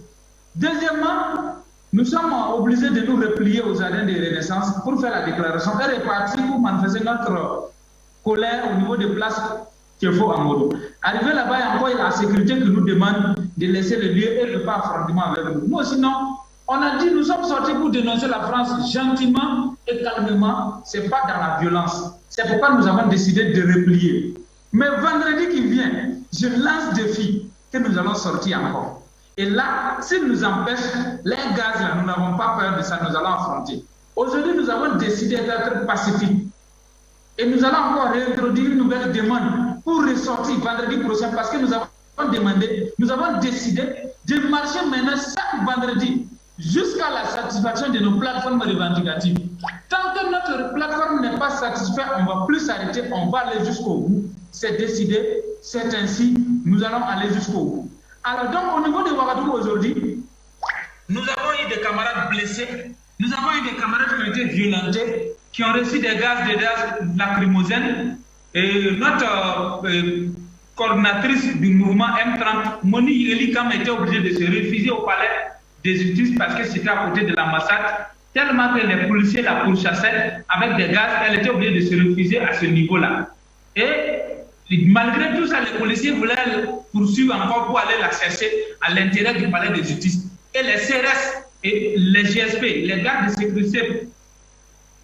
Deuxièmement, nous sommes obligés de nous replier aux jardins de Renaissance pour faire la déclaration et repartir pour manifester notre colère au niveau des places qu'il faut à Modo. Arrivé là-bas, il y a encore la sécurité qui nous demande de laisser le lieu et de ne pas affrontement avec nous. Nous, sinon, on a dit nous sommes sortis pour dénoncer la France gentiment et calmement. Ce n'est pas dans la violence. C'est pourquoi nous avons décidé de replier. Mais vendredi qui vient, je lance défi que nous allons sortir encore. Et là, s'ils nous empêchent, les gaz, là, nous n'avons pas peur de ça, nous allons affronter. Aujourd'hui, nous avons décidé d'être pacifiques. Et nous allons encore réintroduire une nouvelle demande pour ressortir vendredi prochain parce que nous avons demandé, nous avons décidé de marcher maintenant chaque à la satisfaction de nos plateformes revendicatives. Tant que notre plateforme n'est pas satisfaite, on ne va plus s'arrêter, on va aller jusqu'au bout. C'est décidé, c'est ainsi, nous allons aller jusqu'au bout. Alors donc au niveau de Ouagadougou aujourd'hui, nous avons eu des camarades blessés, nous avons eu des camarades qui ont été violentés, qui ont reçu des gaz lacrymogènes. Et notre coordinatrice du mouvement M30, Moni Elikam, était obligée de se réfugier au palais des justices parce que c'était à côté de l'ambassade. Tellement que les policiers la pourchassaient avec des gaz, elle était obligée de se réfugier à ce niveau-là. Et malgré tout ça, les policiers voulaient poursuivre encore pour aller la chercher à l'intérieur du palais de justice. Et les CRS et les GSP, les gardes de sécurité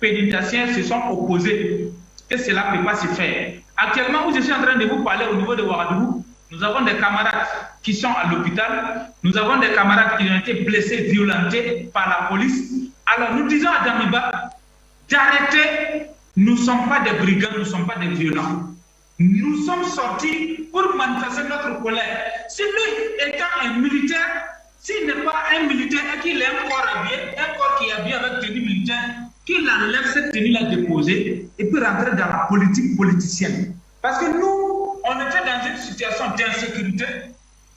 pénitentiaires se sont opposés. Et cela ne peut pas se faire. Actuellement, où je suis en train de vous parler au niveau de Ouagadougou, nous avons des camarades qui sont à l'hôpital, nous avons des camarades qui ont été blessés, violentés par la police. Alors nous disons à Damiba d'arrêter, nous ne sommes pas des brigands, nous ne sommes pas des violents. Nous sommes sortis pour manifester notre colère. Si lui étant un militaire, s'il n'est pas un militaire et qu'il est un corps habillé, un corps qui est habillé avec tenue militaire, qu'il enlève cette tenue-là déposée et puis rentrer dans la politique politicienne. Parce que nous, on était dans une situation d'insécurité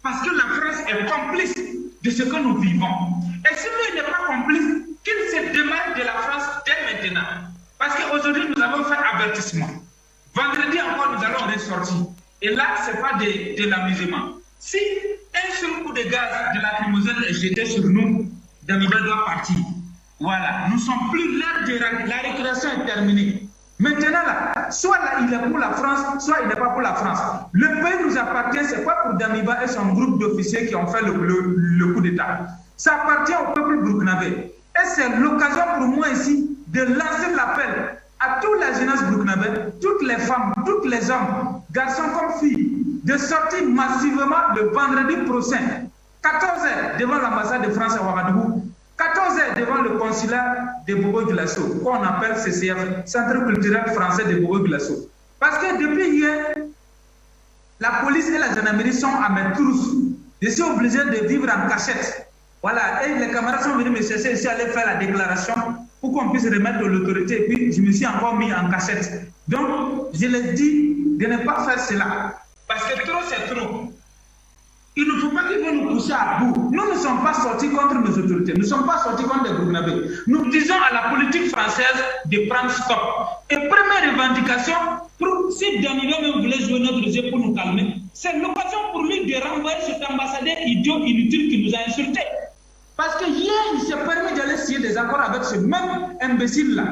parce que la France est complice de ce que nous vivons. Et si lui n'est pas complice, qu'il se démarque de la France dès maintenant. Parce qu'aujourd'hui, nous avons fait avertissement. Vendredi encore, nous allons ressortir. Et là, ce n'est pas de l'amusement. Si un seul coup de gaz de lacrymogène est jeté sur nous, Damiba doit partir. Voilà, nous ne sommes plus l'heure de la récréation est terminée. Maintenant, là, soit là, il est pour la France, soit il n'est pas pour la France. Le pays nous appartient, ce n'est pas pour Damiba et son groupe d'officiers qui ont fait le coup d'État. Ça appartient au peuple burkinabé. Et c'est l'occasion pour moi ici de lancer l'appel à toute la jeunesse burkinabé, toutes les femmes, tous les hommes, garçons comme filles, de sortir massivement le vendredi prochain, 14h devant l'ambassade de France à Ouagadougou, 14h devant le consulat de Bobo-Dioulasso, qu'on appelle CCF, Centre culturel français de Bobo-Dioulasso. Parce que depuis hier, la police et la gendarmerie sont à mes trousses. Je suis obligé de vivre en cachette. Voilà, et les camarades sont venus me chercher ici, aller faire la déclaration pour qu'on puisse remettre l'autorité. Et puis, je me suis encore mis en cachette. Donc, je les dis de ne pas faire cela. Parce que trop, c'est trop. Il ne faut pas qu'ils vont nous pousser à bout. Nous ne sommes pas sortis contre nos autorités. Nous ne sommes pas sortis contre les Burkinabés. Nous disons à la politique française de prendre stop. Et première revendication, si Damiba même voulait jouer notre jeu pour nous calmer, c'est l'occasion pour lui de renvoyer cet ambassadeur idiot inutile qui nous a insultés. Parce que hier, il s'est permis d'aller signer des accords avec ce même imbécile-là.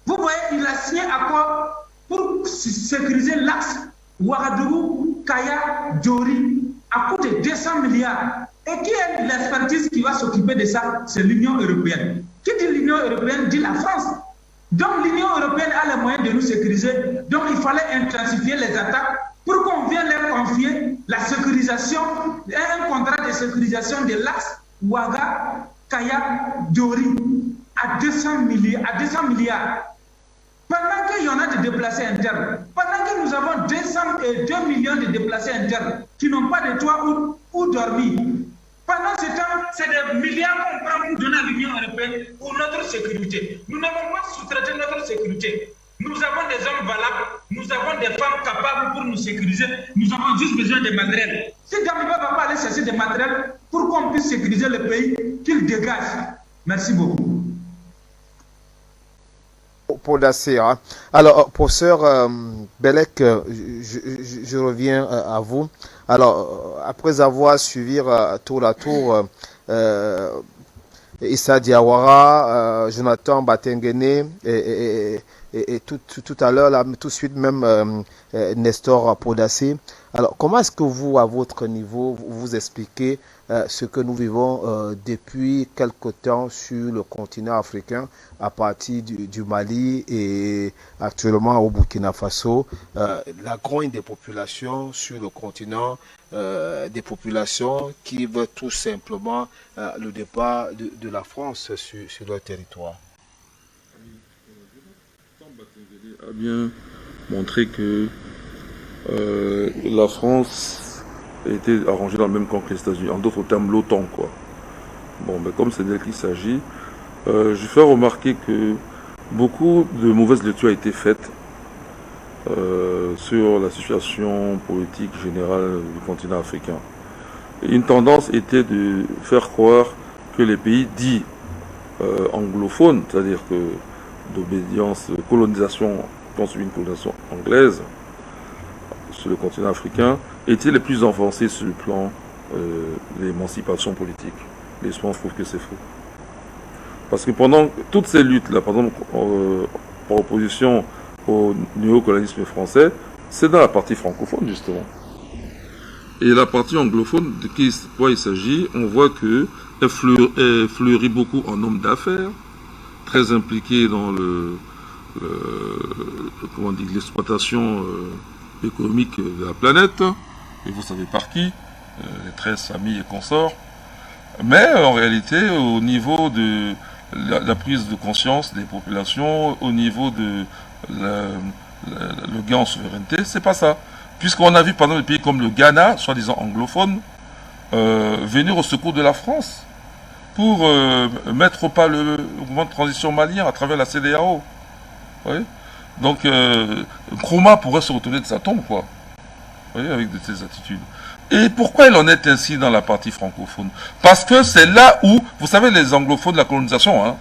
Vous voyez, il a signé accord pour sécuriser l'axe Ouagadougou, Kaya, Djori, à coût de 200 milliards. Et qui est l'expertise qui va s'occuper de ça? C'est l'Union européenne. Qui dit l'Union européenne dit la France. Donc l'Union européenne a les moyens de nous sécuriser. Donc il fallait intensifier les attaques pour qu'on vienne leur confier la sécurisation, un contrat de sécurisation de l'axe Ouaga, Kaya, Djori à 200 milliards. Pendant qu'il y en a de déplacés internes, pendant que nous avons 2 millions de déplacés internes qui n'ont pas de toit où dormir, pendant ce temps, c'est des milliards qu'on prend pour donner à l'Union européenne pour notre sécurité. Nous n'avons pas sous-traité notre sécurité. Nous avons des hommes valables, nous avons des femmes capables pour nous sécuriser. Nous avons juste besoin de matériel. Si Damiba ne va pas aller chercher des matériels pour qu'on puisse sécuriser le pays, qu'il dégage. Merci beaucoup. Pour Dassir. Alors, professeur Bellec, je reviens à vous. Alors, après avoir suivi tour à tour Issa Diawara, Jonathan Batengene et tout à l'heure, tout de suite même Nestor Podassé. Alors, comment est-ce que vous, à votre niveau, vous expliquez ce que nous vivons depuis quelque temps sur le continent africain, à partir du Mali et actuellement au Burkina Faso, la grogne des populations sur le continent, des populations qui veulent tout simplement le départ de la France sur leur territoire. A bien montré que la France était arrangée dans le même camp que les États-Unis, en d'autres termes l'OTAN, quoi. Bon, ben, comme c'est d'elle qu'il s'agit, Je fais remarquer que beaucoup de mauvaises lectures ont été faites sur la situation politique générale du continent africain. Une tendance était de faire croire que les pays dits anglophones, c'est-à-dire que d'obédience, colonisation, qui ont subi une colonisation anglaise sur le continent africain, étaient les plus avancés sur le plan de l'émancipation politique. Mais je trouve que c'est faux. Parce que pendant toutes ces luttes-là, par exemple, par opposition au néocolonialisme français, c'est dans la partie francophone, justement. Et la partie anglophone, de quoi il s'agit, on voit qu'elle fleurit beaucoup en hommes d'affaires, très impliqués dans l'exploitation économique de la planète, et vous savez par qui, les 13 familles et consorts. Mais en réalité, au niveau de la prise de conscience des populations, au niveau de le gain en souveraineté, c'est pas ça. Puisqu'on a vu par exemple des pays comme le Ghana, soi-disant anglophone, venir au secours de la France pour mettre au pas le mouvement de transition malien à travers la CEDEAO. Oui. Donc Nkrumah pourrait se retourner de sa tombe, quoi. Vous voyez, avec de ces attitudes. Et pourquoi il en est ainsi dans la partie francophone? Parce que c'est là où, vous savez, les anglophones de la colonisation, hein,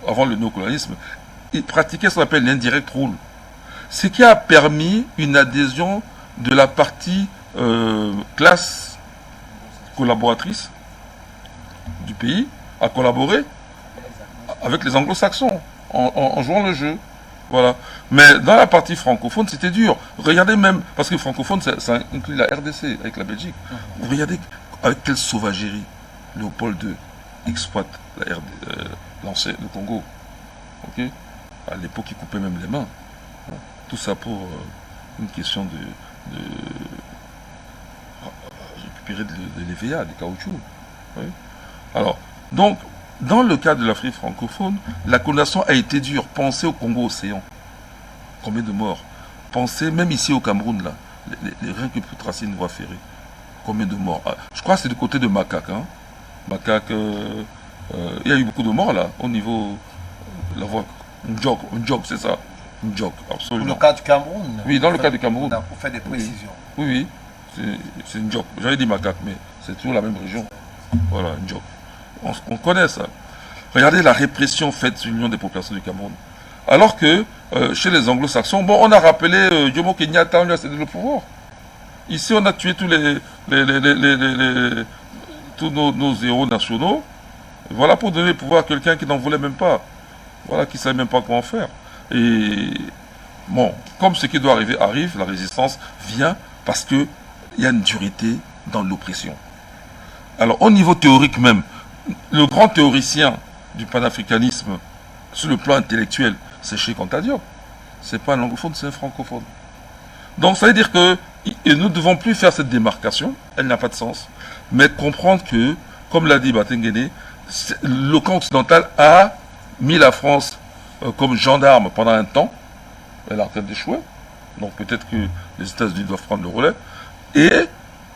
avant le néocolonialisme, ils pratiquaient ce qu'on appelle l'indirect rule. Ce qui a permis une adhésion de la partie classe collaboratrice du pays à collaborer avec les anglo-saxons en jouant le jeu. Voilà. Mais dans la partie francophone, c'était dur. Regardez même, parce que francophone, ça inclut la RDC avec la Belgique. Vous regardez avec quelle sauvagerie Léopold II exploite le Congo. Okay, à l'époque, il coupait même les mains. Tout ça pour une question de récupérer de l'EVA, du caoutchouc. Oui. Alors, donc, dans le cas de l'Afrique francophone, la colonisation a été dure. Pensez au Congo-Océan. Combien de morts? Pensez, même ici au Cameroun, là, rien que pour tracer une voie ferrée. Combien de morts? Je crois que c'est du côté de Macaque. Hein. Macaque, il y a eu beaucoup de morts, là, au niveau de la voie. Ndjok, c'est ça. Ndjok, absolument. Dans le cas du Cameroun? Oui, dans le cas du Cameroun. Pour faire des précisions. Oui, c'est Ndjok. J'avais dit Macaque, mais c'est toujours la même région. Voilà, Ndjok. On connaît ça. Regardez la répression faite sur l'Union des populations du Cameroun. Alors que chez les anglo-saxons, bon, on a rappelé Jomo Kenyatta, on lui a cédé le pouvoir. Ici, on a tué tous tous nos héros nationaux. Voilà pour donner le pouvoir à quelqu'un qui n'en voulait même pas. Voilà, qui ne savait même pas comment faire. Et bon, comme ce qui doit arriver arrive, la résistance vient parce qu'il y a une dureté dans l'oppression. Alors, au niveau théorique même, le grand théoricien du panafricanisme, sur le plan intellectuel, c'est Cheikh Anta Diop. Ce n'est pas un anglophone, c'est un francophone. Donc ça veut dire que nous ne devons plus faire cette démarcation, elle n'a pas de sens, mais comprendre que, comme l'a dit Batengene, le camp occidental a mis la France comme gendarme pendant un temps, elle est en train d'échouer, donc peut-être que les États-Unis doivent prendre le relais, et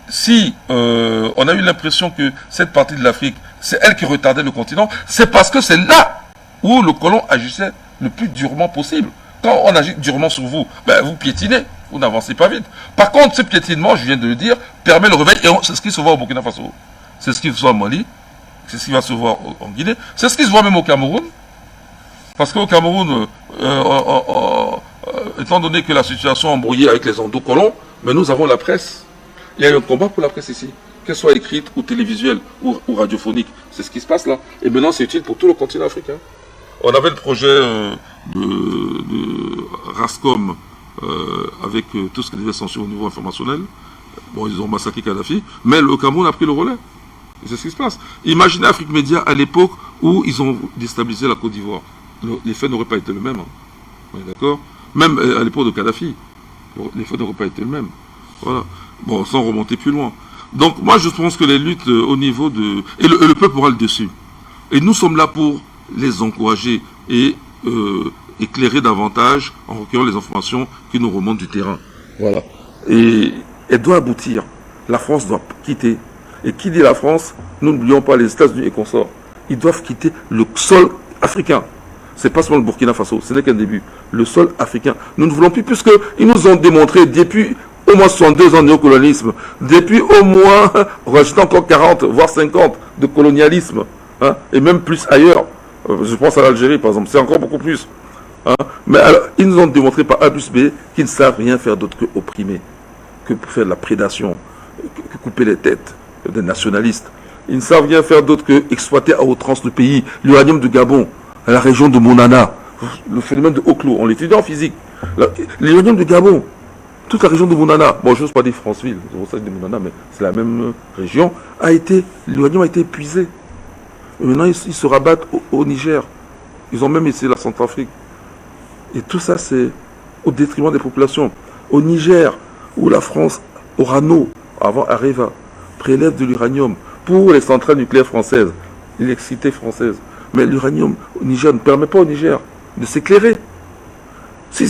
si on a eu l'impression que cette partie de l'Afrique, c'est elle qui retardait le continent, c'est parce que c'est là où le colon agissait le plus durement possible. Quand on agit durement sur vous, ben vous piétinez, vous n'avancez pas vite. Par contre, ce piétinement, je viens de le dire, permet le réveil, et c'est ce qui se voit au Burkina Faso, c'est ce qui se voit au Mali, c'est ce qui va se voir en Guinée, c'est ce qui se voit même au Cameroun, parce qu'au Cameroun, étant donné que la situation est embrouillée avec les endocolons, mais nous avons la presse. Il y a eu un combat pour la presse ici, qu'elle soit écrite ou télévisuelle ou radiophonique. C'est ce qui se passe là. Et maintenant, c'est utile pour tout le continent africain. On avait le projet de RASCOM avec tout ce qui devait censurer au niveau informationnel. Bon, ils ont massacré Kadhafi, mais le Cameroun a pris le relais. C'est ce qui se passe. Imaginez Afrique Média à l'époque où ils ont déstabilisé la Côte d'Ivoire. Les faits n'auraient pas été le même. Hein. D'accord. Même à l'époque de Kadhafi, les faits n'auraient pas été le même. Voilà. Bon, sans remonter plus loin. Donc, moi, je pense que les luttes au niveau de... Et le peuple aura le dessus. Et nous sommes là pour les encourager et éclairer davantage en recueillant les informations qui nous remontent du terrain. Voilà. Et elle doit aboutir. La France doit quitter. Et qui dit la France, nous n'oublions pas les États-Unis et consorts. Ils doivent quitter le sol africain. C'est pas seulement le Burkina Faso, ce n'est qu'un début. Le sol africain. Nous ne voulons plus, puisqu'ils nous ont démontré depuis au moins 62 ans de néocolonialisme, depuis au moins, rajoutant encore 40, voire 50 de colonialisme, hein, et même plus ailleurs. Je pense à l'Algérie, par exemple, c'est encore beaucoup plus. Hein. Mais alors, ils nous ont démontré par A plus B qu'ils ne savent rien faire d'autre que opprimer, que pour faire de la prédation, que couper les têtes des nationalistes. Ils ne savent rien faire d'autre que exploiter à outrance le pays, l'uranium de Gabon, la région de Monana, le phénomène de Oklo, on l'étudie en physique. L'uranium de Gabon, toute la région de Monana, bon je n'ose pas dire Franceville, c'est pour ça que je dis Monana, mais c'est la même région, l'uranium a été épuisé. Et maintenant ils se rabattent au Niger. Ils ont même essayé la Centrafrique. Et tout ça c'est au détriment des populations. Au Niger, où la France, Orano, avant Areva, prélève de l'uranium pour les centrales nucléaires françaises, l'électricité française. Mais l'uranium au Niger ne permet pas au Niger de s'éclairer. Si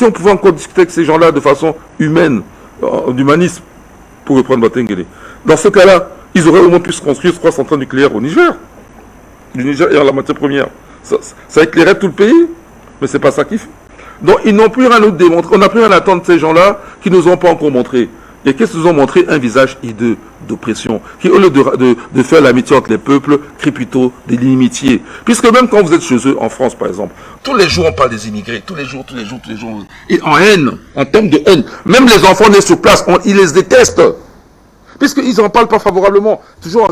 on pouvait encore discuter avec ces gens-là de façon humaine, d'humanisme, pour reprendre Batengele, dans ce cas-là, ils auraient au moins pu se construire 3 centrales nucléaires au Niger. Le Niger ayant la matière première. Ça éclairait tout le pays, mais c'est pas ça qu'ils font. Donc ils n'ont plus rien à nous démontrer. On n'a plus rien à attendre de ces gens-là qui ne nous ont pas encore montré. Et qu'est-ce qu'ils nous ont montré? Un visage hideux d'oppression, qui au lieu de faire l'amitié entre les peuples, crée plutôt de l'inimitié. Puisque même quand vous êtes chez eux, en France par exemple, tous les jours on parle des immigrés, tous les jours, et en haine, en termes de haine. Même les enfants nés sur place, ils les détestent. Puisqu'ils n'en parlent pas favorablement. Toujours,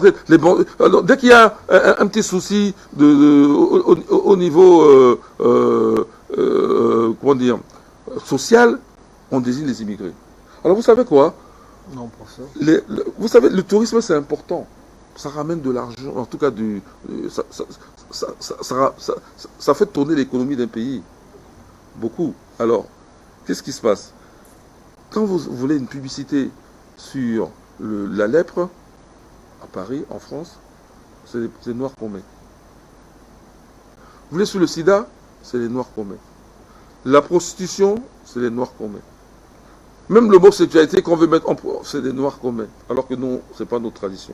alors, dès qu'il y a un petit souci au niveau comment dire, social, on désigne les immigrés. Alors vous savez quoi? Non, professeur. Vous savez, le tourisme c'est important. Ça ramène de l'argent, en tout cas ça fait tourner l'économie d'un pays. Beaucoup. Alors, qu'est-ce qui se passe? Quand vous voulez une publicité sur la lèpre, à Paris, en France, c'est les Noirs qu'on met. Vous voulez sur le sida, c'est les Noirs qu'on met. La prostitution, c'est les Noirs qu'on met. Même le mot sexualité qu'on veut mettre en... c'est des Noirs qu'on met. Alors que non, ce n'est pas notre tradition.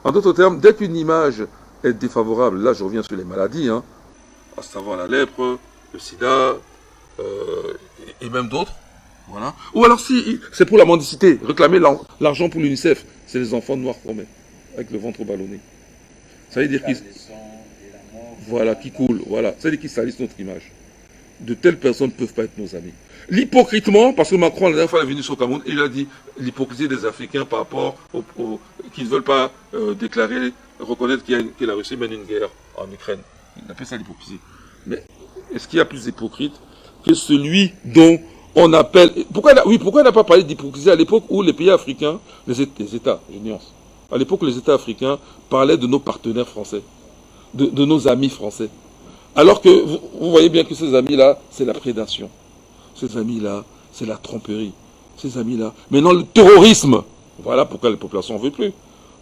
En d'autres termes, dès qu'une image est défavorable, là je reviens sur les maladies, hein, à savoir la lèpre, le sida, et même d'autres, voilà. Ou alors si c'est pour la mendicité, réclamer l'argent pour l'UNICEF, c'est les enfants noirs qu'on met, avec le ventre ballonné. Ça veut dire qu'ils... Voilà, qui coulent, voilà. Ça veut dire qu'ils salissent notre image. De telles personnes ne peuvent pas être nos amis. L'hypocritement, parce que Macron, la dernière fois, il est venu sur Cameroun, il a dit l'hypocrisie des Africains par rapport qui ne veulent pas reconnaître que la Russie mène une guerre en Ukraine. Il appelle ça l'hypocrisie. Mais est-ce qu'il y a plus d'hypocrite que celui dont on appelle... Pourquoi il n'a pas parlé d'hypocrisie à l'époque où les pays africains, les États, je nuance, à l'époque où les États africains parlaient de nos partenaires français, de nos amis français. Alors que vous voyez bien que ces amis-là, c'est la prédation. Ces amis-là, c'est la tromperie. Ces amis-là. Maintenant, le terrorisme, voilà pourquoi les populations n'en veulent plus.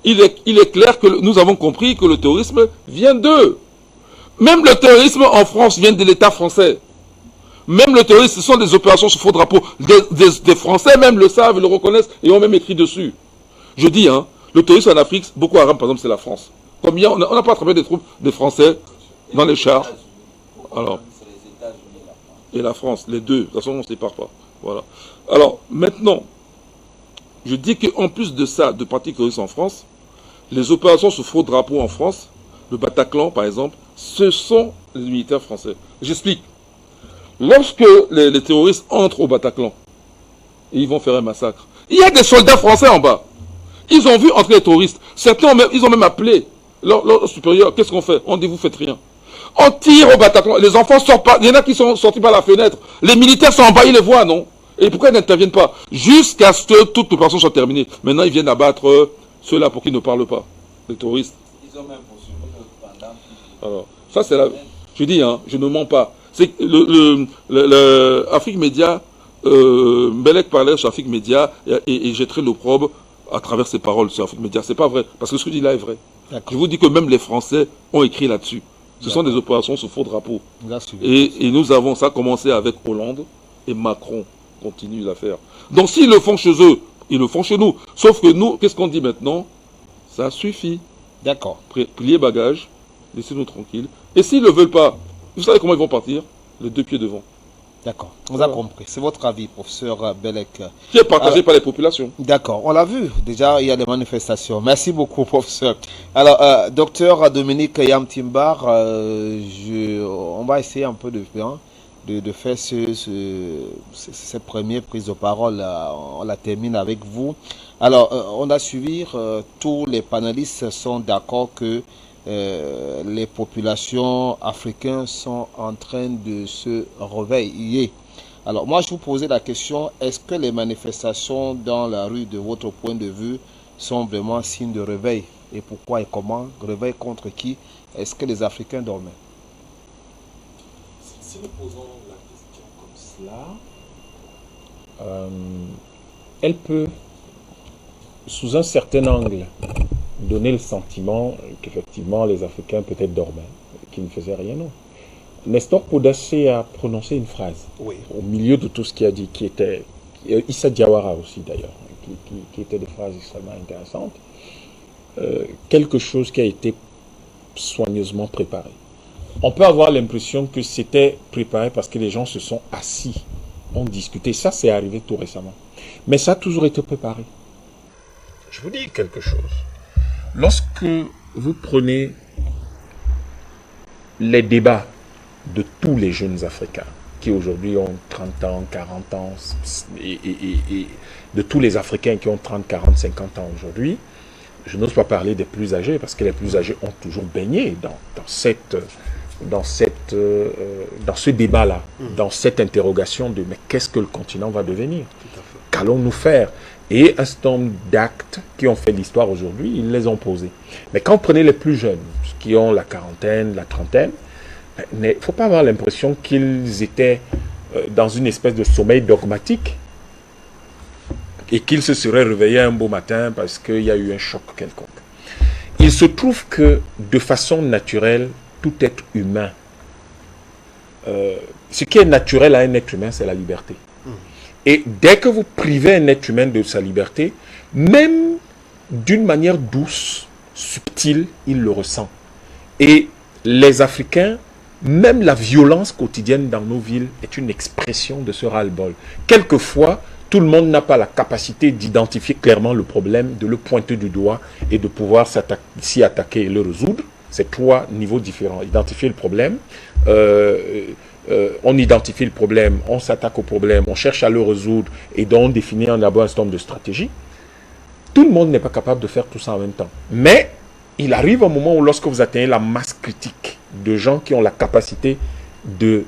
Il est clair que nous avons compris que le terrorisme vient d'eux. Même le terrorisme en France vient de l'État français. Même le terrorisme, ce sont des opérations sous faux drapeau. Des Français même le savent, le reconnaissent et ont même écrit dessus. Je dis, hein, le terrorisme en Afrique, Boko Haram, par exemple, c'est la France. Combien on n'a pas attrapé des troupes des Français dans les chars. Alors, et la France, les deux, de toute façon on ne se sépare pas. Voilà. Alors, maintenant, je dis qu'en plus de ça, de pratiques terroristes en France, les opérations sous faux drapeau en France, le Bataclan par exemple, ce sont les militaires français. J'explique. Lorsque les terroristes entrent au Bataclan, et ils vont faire un massacre, il y a des soldats français en bas. Ils ont vu entrer les terroristes. Certains, ils ont même appelé leur supérieur. Qu'est-ce qu'on fait? On dit, vous faites rien. On tire au Bataclan. Les enfants sortent pas. Il y en a qui sont sortis par la fenêtre. Les militaires sont en bas, ils les voient, non? Et pourquoi ils n'interviennent pas? Jusqu'à ce que toute l'opération soit terminée. Maintenant, ils viennent abattre ceux-là pour qu'ils ne parlent pas. Les terroristes. Ils ont même poursuivi pendant. Alors, ça c'est la... Je dis, hein, je ne mens pas. C'est Afrique Média, Mbelek parlait sur Afrique Média et jetterait l'opprobre à travers ses paroles sur Afrique Média. C'est pas vrai. Parce que ce que je dis là est vrai. Je vous dis que même les Français ont écrit là-dessus. Ce sont des opérations sous faux drapeau. Et nous avons ça commencé avec Hollande et Macron continue l'affaire. Donc s'ils le font chez eux, ils le font chez nous. Sauf que nous, qu'est-ce qu'on dit maintenant? Ça suffit. D'accord. Plier bagage laissez-nous tranquilles. Et s'ils ne le veulent pas, vous savez comment ils vont partir? Les deux pieds devant. D'accord, on a compris. C'est votre avis, professeur Bellec. Qui est partagé par les populations. D'accord, on l'a vu. Déjà, il y a des manifestations. Merci beaucoup, professeur. Alors, docteur Dominique Yamtimbar, on va essayer un peu de faire cette première prise de parole. On la termine avec vous. Alors, on a suivi, tous les panélistes sont d'accord que les populations africaines sont en train de se réveiller. Alors moi je vous posais la question, est-ce que les manifestations dans la rue de votre point de vue sont vraiment signe de réveil? Et pourquoi et comment? Réveil contre qui? Est-ce que les Africains dormaient? Si nous posons la question comme cela, elle peut, sous un certain angle, donner le sentiment qu'effectivement les Africains peut-être dormaient, qu'ils ne faisaient rien. Non. Nestor Podacé a prononcé une phrase, oui, au milieu de tout ce qu'il a dit, qui était, Issa Diawara aussi d'ailleurs, qui était des phrases extrêmement intéressantes, quelque chose qui a été soigneusement préparé. On peut avoir l'impression que c'était préparé parce que les gens se sont assis, ont discuté. Ça, c'est arrivé tout récemment. Mais ça a toujours été préparé. Je vous dis quelque chose. Lorsque vous prenez les débats de tous les jeunes Africains, qui aujourd'hui ont 30 ans, 40 ans, et de tous les Africains qui ont 30, 40, 50 ans aujourd'hui, je n'ose pas parler des plus âgés, parce que les plus âgés ont toujours baigné dans ce débat-là, dans cette interrogation de « mais qu'est-ce que le continent va devenir? Qu'allons-nous faire ?» Et un certain nombre d'actes qui ont fait l'histoire aujourd'hui, ils les ont posés. Mais quand on prenait les plus jeunes, qui ont la quarantaine, la trentaine, il ne faut pas avoir l'impression qu'ils étaient dans une espèce de sommeil dogmatique et qu'ils se seraient réveillés un beau matin parce qu'il y a eu un choc quelconque. Il se trouve que, de façon naturelle, tout être humain, ce qui est naturel à un être humain, c'est la liberté. Et dès que vous privez un être humain de sa liberté, même d'une manière douce, subtile, il le ressent. Et les Africains, même la violence quotidienne dans nos villes est une expression de ce ras-le-bol. Quelquefois, tout le monde n'a pas la capacité d'identifier clairement le problème, de le pointer du doigt et de pouvoir s'y attaquer et le résoudre. C'est trois niveaux différents. Identifier le problème, on identifie le problème, on s'attaque au problème, on cherche à le résoudre et donc on définit d'abord un certain nombre de stratégies. Tout le monde n'est pas capable de faire tout ça en même temps. Mais il arrive un moment où lorsque vous atteignez la masse critique de gens qui ont la capacité de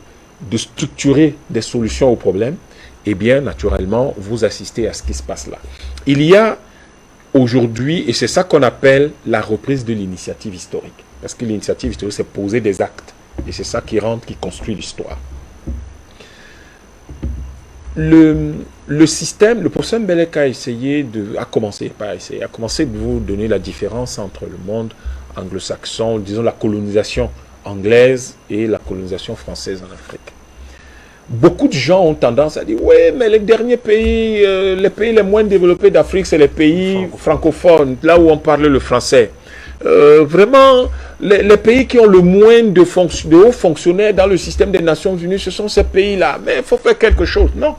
structurer des solutions aux problèmes, eh bien naturellement vous assistez à ce qui se passe là. Il y a aujourd'hui, et c'est ça qu'on appelle la reprise de l'initiative historique. Parce que l'initiative historique, c'est poser des actes. Et c'est ça qui construit l'histoire. Le système, le professeur Bellec a commencé de vous donner la différence entre le monde anglo-saxon, disons la colonisation anglaise et la colonisation française en Afrique. Beaucoup de gens ont tendance à dire « Oui, mais les derniers pays, les pays les moins développés d'Afrique, c'est les pays francophones, là où on parle le français. Vraiment, les pays qui ont le moins de hauts fonctionnaires dans le système des Nations Unies, ce sont ces pays-là. Mais il faut faire quelque chose. » Non,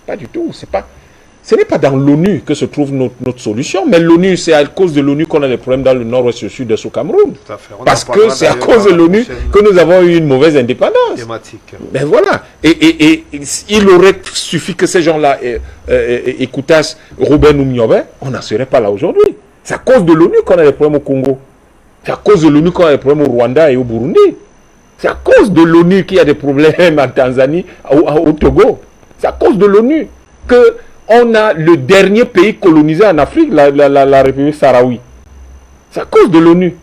pas du tout. Ce n'est pas dans l'ONU que se trouve notre solution, mais l'ONU, c'est à cause de l'ONU qu'on a des problèmes dans le nord-ouest et le sud-est au Cameroun. Parce que c'est à cause de l'ONU que nous avons eu une mauvaise indépendance. Thématique. Ben voilà. Et il aurait suffi que ces gens-là écoutassent Robert Noumniobé, on n'en serait pas là aujourd'hui. C'est à cause de l'ONU qu'on a des problèmes au Congo. C'est à cause de l'ONU qu'on a des problèmes au Rwanda et au Burundi. C'est à cause de l'ONU qu'il y a des problèmes en Tanzanie, au Togo. C'est à cause de l'ONU que on a le dernier pays colonisé en Afrique, la République sahraoui. C'est à cause de l'ONU.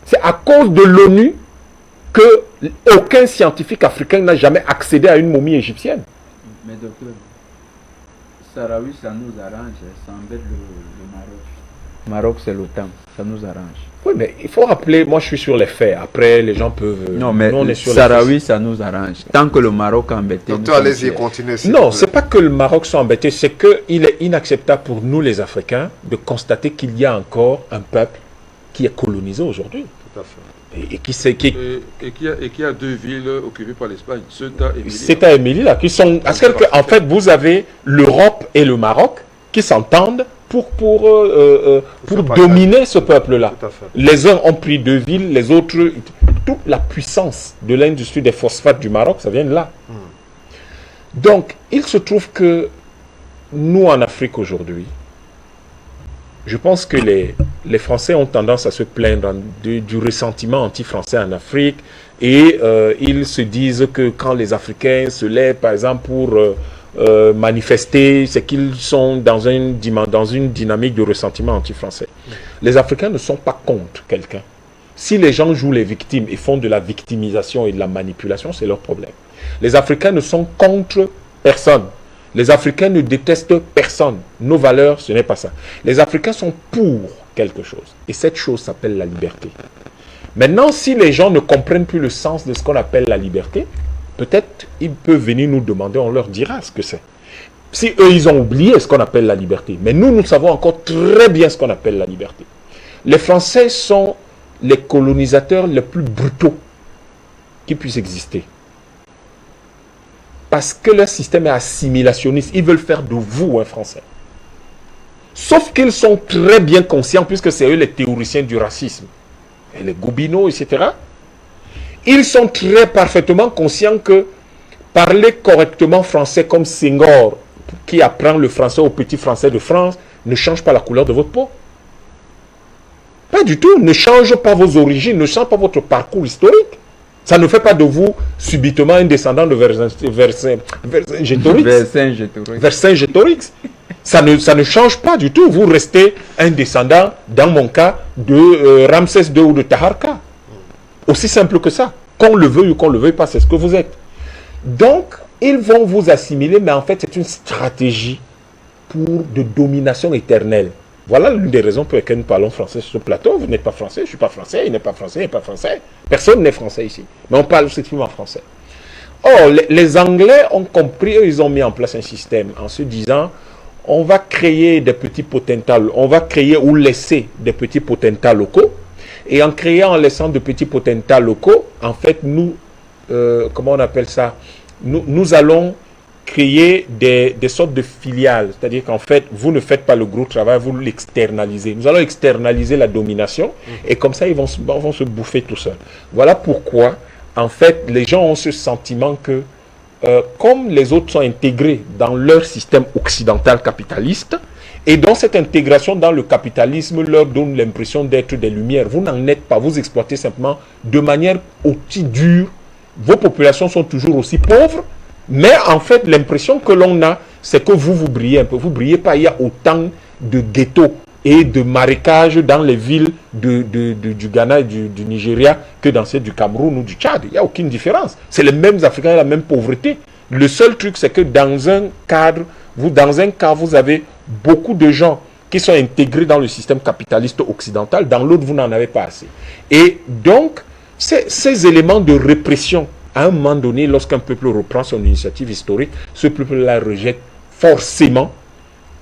C'est à cause de l'ONU qu'aucun scientifique africain n'a jamais accédé à une momie égyptienne. Mais docteur, Sahraoui, ça nous arrange, ça embête le Maroc. Maroc, c'est l'OTAN, ça nous arrange. Oui, mais il faut rappeler, moi je suis sur les faits. Après, les gens peuvent... Non, mais Sahraoui, ça nous arrange. Tant que le Maroc est embêté... Docteur, allez-y, continuez. Non, c'est pas que le Maroc soit embêté, c'est qu'il est inacceptable pour nous les Africains de constater qu'il y a encore un peuple qui est colonisé aujourd'hui. Tout à fait. Et qui Et qui a deux villes occupées par l'Espagne, Ceuta et Melilla. Ceuta et Melilla, qui sont... Parce qu'en fait, vous avez l'Europe et le Maroc qui s'entendent pour dominer ce peuple-là. Les uns ont pris deux villes, les autres... Toute la puissance de l'industrie des phosphates du Maroc, ça vient de là. Donc, il se trouve que nous, en Afrique aujourd'hui, je pense que les Français ont tendance à se plaindre du ressentiment anti-français en Afrique et ils se disent que quand les Africains se lèvent, par exemple, pour manifester, c'est qu'ils sont dans une dynamique de ressentiment anti-français. Les Africains ne sont pas contre quelqu'un. Si les gens jouent les victimes et font de la victimisation et de la manipulation, c'est leur problème. Les Africains ne sont contre personne. Les Africains ne détestent personne. Nos valeurs, ce n'est pas ça. Les Africains sont pour quelque chose. Et cette chose s'appelle la liberté. Maintenant, si les gens ne comprennent plus le sens de ce qu'on appelle la liberté, peut-être ils peuvent venir nous demander, on leur dira ce que c'est. Si eux, ils ont oublié ce qu'on appelle la liberté. Mais nous, nous savons encore très bien ce qu'on appelle la liberté. Les Français sont les colonisateurs les plus brutaux qui puissent exister. Parce que leur système est assimilationniste. Ils veulent faire de vous un Français. Sauf qu'ils sont très bien conscients, puisque c'est eux les théoriciens du racisme, et les Gobineau, etc. Ils sont très parfaitement conscients que parler correctement français comme Senghor, qui apprend le français aux petits Français de France, ne change pas la couleur de votre peau. Pas du tout. Ne change pas vos origines, ne change pas votre parcours historique. Ça ne fait pas de vous subitement un descendant de Vercingétorix. Ça ne change pas du tout. Vous restez un descendant, dans mon cas, de Ramsès II ou de Taharqa. Aussi simple que ça. Qu'on le veuille ou qu'on ne le veuille pas, c'est ce que vous êtes. Donc, ils vont vous assimiler, mais en fait, c'est une stratégie de domination éternelle. Voilà l'une des raisons pour lesquelles nous parlons français sur ce plateau. Vous n'êtes pas français, je ne suis pas français, il n'est pas français, il n'est pas français. Personne n'est français ici. Mais on parle strictement en français. Or, les Anglais ont compris, eux, ils ont mis en place un système en se disant, on va créer des petits potentats, on va créer ou laisser des petits potentats locaux. Et en créant, en laissant de petits potentats locaux, en fait, nous, comment on appelle ça? Nous allons créer des sortes de filiales. C'est-à-dire qu'en fait, vous ne faites pas le gros travail, vous l'externalisez. Nous allons externaliser la domination et comme ça, ils vont se bouffer tout seuls. Voilà pourquoi, en fait, les gens ont ce sentiment que, comme les autres sont intégrés dans leur système occidental capitaliste, et dans cette intégration dans le capitalisme leur donne l'impression d'être des lumières. Vous n'en êtes pas, vous exploitez simplement de manière aussi dure. Vos populations sont toujours aussi pauvres, mais en fait, l'impression que l'on a, c'est que vous brillez un peu. Vous ne brillez pas, il y a autant de ghettos et de marécages dans les villes du Ghana et du Nigeria que dans celles du Cameroun ou du Tchad. Il n'y a aucune différence. C'est les mêmes Africains, la même pauvreté. Le seul truc, c'est que dans un cas, vous avez beaucoup de gens qui sont intégrés dans le système capitaliste occidental. Dans l'autre, vous n'en avez pas assez. Et donc, ces éléments de répression, à un moment donné, lorsqu'un peuple reprend son initiative historique, ce peuple-là rejette forcément,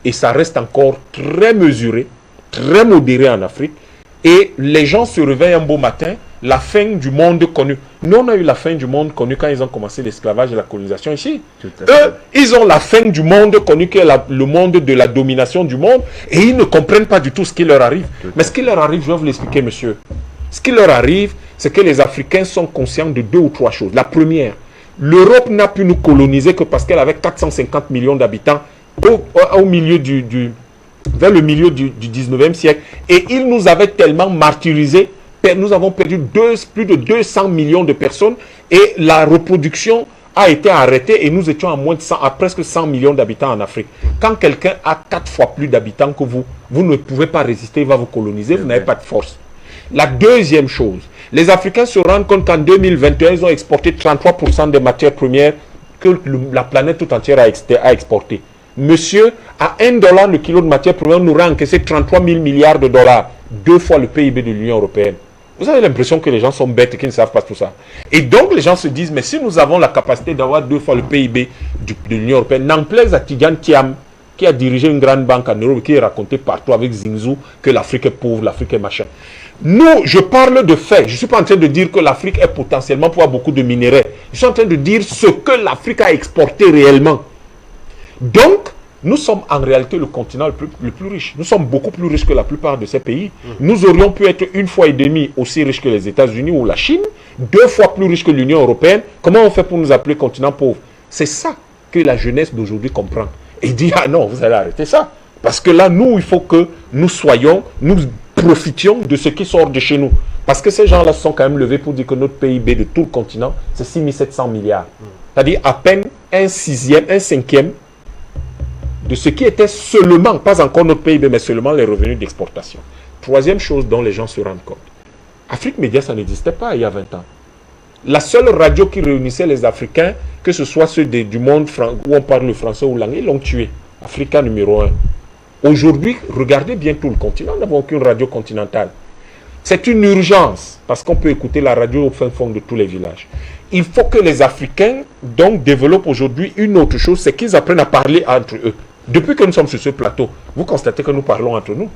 et ça reste encore très mesuré, très modéré en Afrique, et les gens se réveillent un beau matin, la fin du monde connu. Nous, on a eu la fin du monde connu quand ils ont commencé l'esclavage et la colonisation ici. Eux, ils ont la fin du monde connu, qui est le monde de la domination du monde, et ils ne comprennent pas du tout ce qui leur arrive. Mais ce qui leur arrive, je vais vous l'expliquer, monsieur. Ce qui leur arrive, c'est que les Africains sont conscients de 2 ou 3 choses. La première, l'Europe n'a pu nous coloniser que parce qu'elle avait 450 millions d'habitants vers le milieu du 19e siècle. Et ils nous avaient tellement martyrisés, nous avons perdu plus de 200 millions de personnes et la reproduction a été arrêtée et nous étions à presque 100 millions d'habitants en Afrique. Quand quelqu'un a 4 fois plus d'habitants que vous, vous ne pouvez pas résister, il va vous coloniser, vous n'avez pas de force. La deuxième chose, les Africains se rendent compte qu'en 2021, ils ont exporté 33% des matières premières que la planète tout entière a exportées. Monsieur, à $1 le kilo de matières premières, on aurait encaissé 33 000 milliards de dollars, 2 fois le PIB de l'Union européenne. Vous avez l'impression que les gens sont bêtes et qu'ils ne savent pas tout ça. Et donc, les gens se disent, mais si nous avons la capacité d'avoir 2 fois le PIB de l'Union européenne, n'en plaise à Tidjane Thiam, qui a dirigé une grande banque en Europe, qui est raconté partout avec Zingzou que l'Afrique est pauvre, l'Afrique est machin. Nous, je parle de faits. Je ne suis pas en train de dire que l'Afrique est potentiellement pour avoir beaucoup de minerais. Je suis en train de dire ce que l'Afrique a exporté réellement. Donc, nous sommes en réalité le continent le plus riche. Nous sommes beaucoup plus riches que la plupart de ces pays. Nous aurions pu être 1,5 fois aussi riches que les États-Unis ou la Chine, 2 fois plus riches que l'Union européenne. Comment on fait pour nous appeler continent pauvre? C'est ça que la jeunesse d'aujourd'hui comprend. Et dit, ah non, vous allez arrêter ça. Parce que là, nous, il faut que nous profitions de ce qui sort de chez nous. Parce que ces gens-là se sont quand même levés pour dire que notre PIB de tout le continent, c'est 6 700 milliards. C'est-à-dire à peine un cinquième de ce qui était seulement, pas encore notre PIB, mais seulement les revenus d'exportation. Troisième chose dont les gens se rendent compte. Afrique Média, ça n'existait pas il y a 20 ans. La seule radio qui réunissait les Africains, que ce soit ceux du monde où on parle le français ou l'anglais, ils l'ont tué. Africa numéro 1. Aujourd'hui, regardez bien tout le continent, nous n'avons aucune radio continentale. C'est une urgence, parce qu'on peut écouter la radio au fin fond de tous les villages. Il faut que les Africains, donc, développent aujourd'hui une autre chose, c'est qu'ils apprennent à parler entre eux. Depuis que nous sommes sur ce plateau, vous constatez que nous parlons entre nous.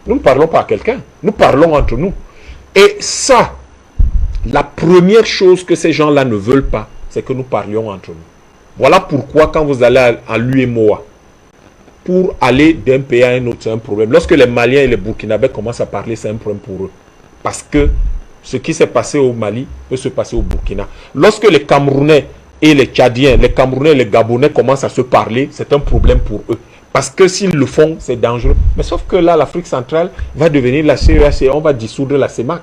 Nous ne parlons pas à quelqu'un, nous parlons entre nous. Et ça, la première chose que ces gens-là ne veulent pas, c'est que nous parlions entre nous. Voilà pourquoi quand vous allez à l'UEMOA, pour aller d'un pays à un autre, c'est un problème. Lorsque les Maliens et les Burkinabés commencent à parler, c'est un problème pour eux. Parce que ce qui s'est passé au Mali peut se passer au Burkina. Lorsque les Camerounais et les Tchadiens, les Camerounais et les Gabonais commencent à se parler, c'est un problème pour eux. Parce que s'ils le font, c'est dangereux. Mais sauf que là, l'Afrique centrale va devenir la CEAC, on va dissoudre la CEMAC.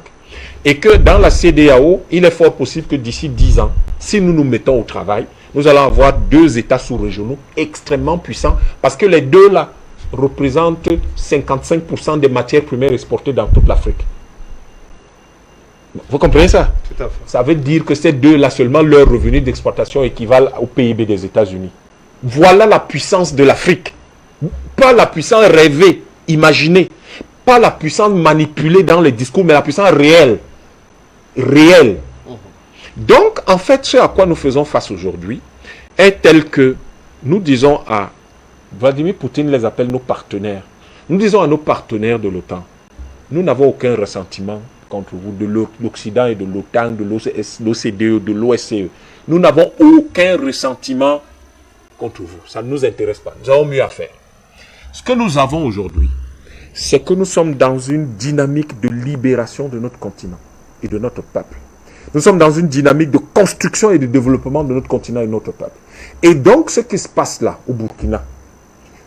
Et que dans la CEDEAO, il est fort possible que d'ici 10 ans, si nous nous mettons au travail, nous allons avoir 2 États sous-régionaux extrêmement puissants. Parce que les deux là représentent 55% des matières premières exportées dans toute l'Afrique. Vous comprenez ça? Tout à fait. Ça veut dire que ces deux-là seulement, leurs revenus d'exportation équivalent au PIB des États-Unis. Voilà la puissance de l'Afrique. Pas la puissance rêvée, imaginée. Pas la puissance manipulée dans les discours, mais la puissance réelle. Réelle. Donc, en fait, ce à quoi nous faisons face aujourd'hui est tel que nous disons à Vladimir Poutine les appelle nos partenaires. Nous disons à nos partenaires de l'OTAN, nous n'avons aucun ressentiment contre vous, de l'Occident et de l'OTAN, de l'OCDE, de l'OSCE. Nous n'avons aucun ressentiment contre vous. Ça ne nous intéresse pas. Nous avons mieux à faire. Ce que nous avons aujourd'hui, c'est que nous sommes dans une dynamique de libération de notre continent et de notre peuple. Nous sommes dans une dynamique de construction et de développement de notre continent et de notre peuple. Et donc, ce qui se passe là, au Burkina,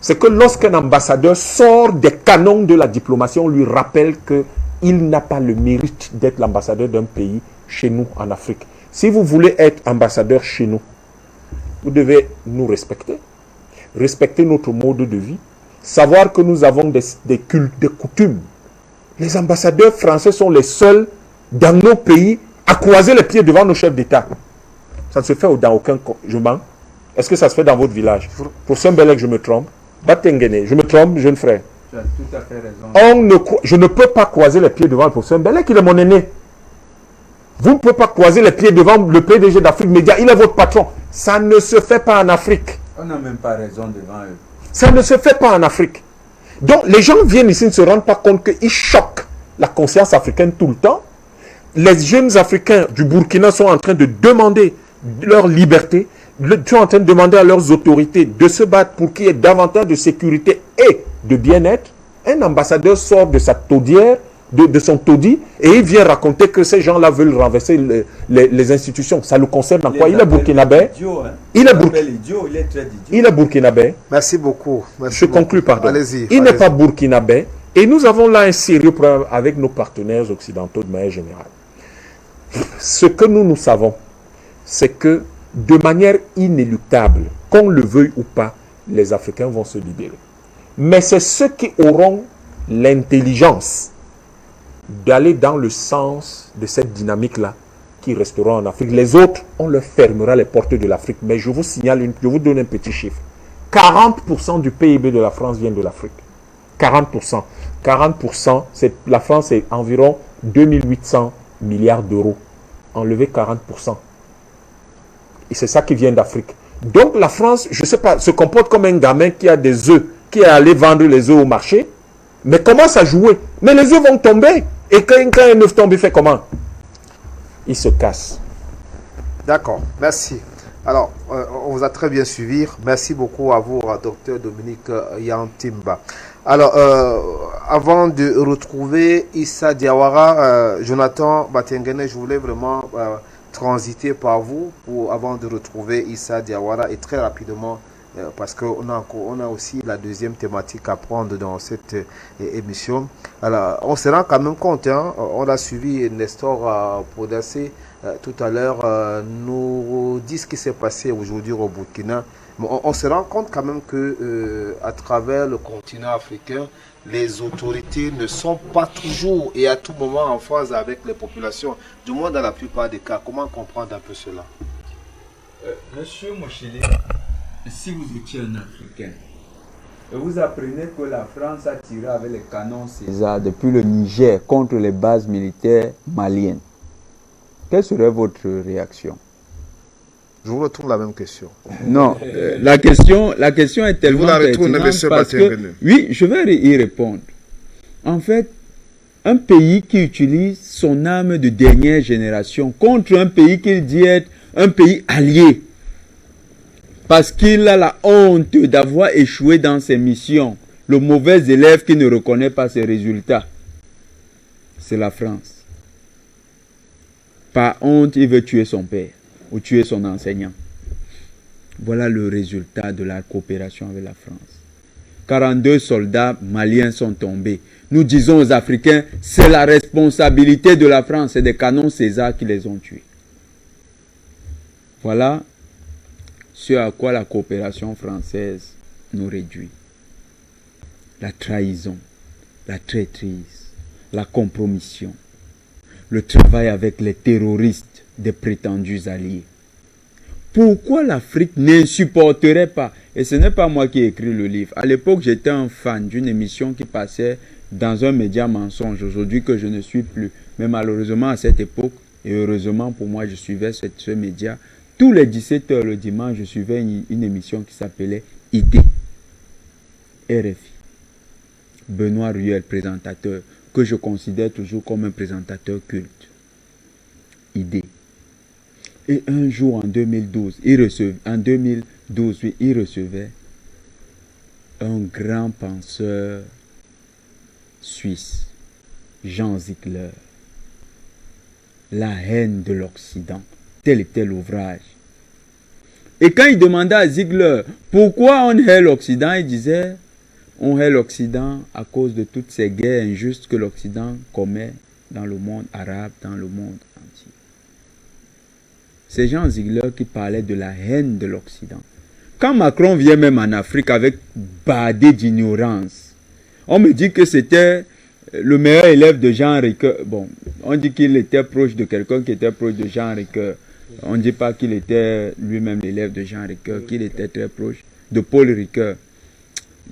c'est que lorsqu'un ambassadeur sort des canons de la diplomatie, on lui rappelle qu'il n'a pas le mérite d'être l'ambassadeur d'un pays chez nous en Afrique. Si vous voulez être ambassadeur chez nous, vous devez nous respecter, respecter notre mode de vie, savoir que nous avons des cultes, des coutumes. Les ambassadeurs français sont les seuls dans nos pays à croiser les pieds devant nos chefs d'État. Ça ne se fait dans aucun... Je mens. Est-ce que ça se fait dans votre village? Pour Saint-Bélec, je me trompe. Batengene, je me trompe, jeune frère. Tu as tout à fait raison. Je ne peux pas croiser les pieds devant le professeur Mbelek, il est mon aîné. Vous ne pouvez pas croiser les pieds devant le PDG d'Afrique Média, il est votre patron. Ça ne se fait pas en Afrique. On n'a même pas raison devant eux. Ça ne se fait pas en Afrique. Donc les gens viennent ici, ne se rendent pas compte qu'ils choquent la conscience africaine tout le temps. Les jeunes Africains du Burkina sont en train de demander leur liberté, sont en train de demander à leurs autorités de se battre pour qu'il y ait davantage de sécurité et de bien-être. Un ambassadeur sort de sa taudière, de son taudis, et il vient raconter que ces gens-là veulent renverser les institutions. Ça le concerne en quoi? Il est burkinabé. Il est burkinabé. Merci beaucoup. Merci Je conclus, pardon. Allez-y. Il n'est pas burkinabé. Et nous avons là un sérieux problème avec nos partenaires occidentaux de manière générale. Ce que nous savons, c'est que de manière inéluctable, qu'on le veuille ou pas, les Africains vont se libérer. Mais c'est ceux qui auront l'intelligence d'aller dans le sens de cette dynamique-là qui resteront en Afrique. Les autres, on leur fermera les portes de l'Afrique. Mais je vous signale, je vous donne un petit chiffre. 40% du PIB de la France vient de l'Afrique. 40%. 40%, la France est environ 2800 milliards d'euros. Enlever 40%. Et c'est ça qui vient d'Afrique. Donc la France, je ne sais pas, se comporte comme un gamin qui a des œufs, qui est allé vendre les œufs au marché, mais commence à jouer. Mais les œufs vont tomber. Et quand un œuf tombe, il fait comment? Il se casse. D'accord, merci. Alors, on vous a très bien suivi. Merci beaucoup à vous, docteur Dominique Yantimba. Alors, avant de retrouver Issa Diawara, Jonathan Batengene, je voulais vraiment transiter par vous avant de retrouver Issa Diawara et très rapidement, parce qu'on a aussi la deuxième thématique à prendre dans cette émission. Alors, on se rend quand même compte, hein, on a suivi Nestor Podassé tout à l'heure, nous dit ce qui s'est passé aujourd'hui au Burkina. Mais on se rend compte quand même que à travers le continent africain, les autorités ne sont pas toujours et à tout moment en phase avec les populations, du moins dans la plupart des cas. Comment comprendre un peu cela? Monsieur Mochili, si vous étiez un Africain, et vous apprenez que la France a tiré avec les canons César depuis le Niger contre les bases militaires maliennes, quelle serait votre réaction? Je vous retourne la même question. Non, la question est tellement pertinente parce que, oui, je vais y répondre. En fait, un pays qui utilise son arme de dernière génération contre un pays qu'il dit être un pays allié, parce qu'il a la honte d'avoir échoué dans ses missions, le mauvais élève qui ne reconnaît pas ses résultats, c'est la France. Par honte, il veut tuer son père ou tuer son enseignant. Voilà le résultat de la coopération avec la France. 42 soldats maliens sont tombés. Nous disons aux Africains, c'est la responsabilité de la France, c'est des canons César qui les ont tués. Voilà ce à quoi la coopération française nous réduit. La trahison, la traîtrise, la compromission, le travail avec les terroristes des prétendus alliés. Pourquoi l'Afrique n'insupporterait pas? Et ce n'est pas moi qui ai écrit le livre. À l'époque, j'étais un fan d'une émission qui passait dans un média mensonge, aujourd'hui que je ne suis plus. Mais malheureusement, à cette époque, et heureusement pour moi, je suivais ce média. Tous les 17 h le dimanche, je suivais une émission qui s'appelait Idée. RFI. Benoît Ruel, présentateur, que je considère toujours comme un présentateur culte. Idée. Et un jour en 2012, il recevait un grand penseur suisse, Jean Ziegler. La haine de l'Occident. Tel était l'ouvrage. Et quand il demandait à Ziegler pourquoi on hait l'Occident, il disait on hait l'Occident à cause de toutes ces guerres injustes que l'Occident commet dans le monde arabe, dans le monde entier. C'est Jean Ziegler qui parlait de la haine de l'Occident. Quand Macron vient même en Afrique avec badé d'ignorance, on me dit que c'était le meilleur élève de Jean Ricoeur. Bon, on dit qu'il était proche de quelqu'un qui était proche de Jean Ricoeur. On ne dit pas qu'il était lui-même l'élève de Jean Ricoeur, qu'il était très proche de Paul Ricoeur.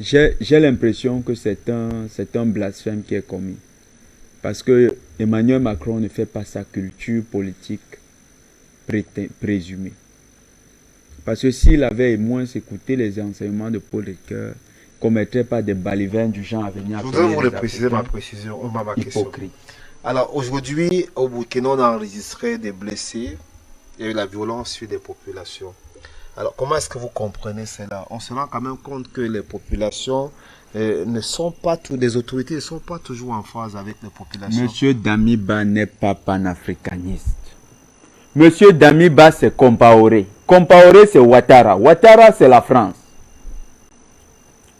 J'ai l'impression que c'est un blasphème qui est commis. Parce que Emmanuel Macron ne fait pas sa culture politique présumée. Parce que s'il avait moins écouté les enseignements de Paul Ricoeur, ne commettrait pas des balivernes du genre à venir. Je voudrais vous préciser ma question. Alors aujourd'hui, au Burkina, on a enregistré des blessés. Il y a eu la violence sur des populations. Alors, comment est-ce que vous comprenez cela? On se rend quand même compte que les populations ne sont pas toutes, les autorités ne sont pas toujours en phase avec les populations. Monsieur Damiba n'est pas panafricaniste. Monsieur Damiba, c'est Compaoré. Compaoré, c'est Ouattara. Ouattara, c'est la France.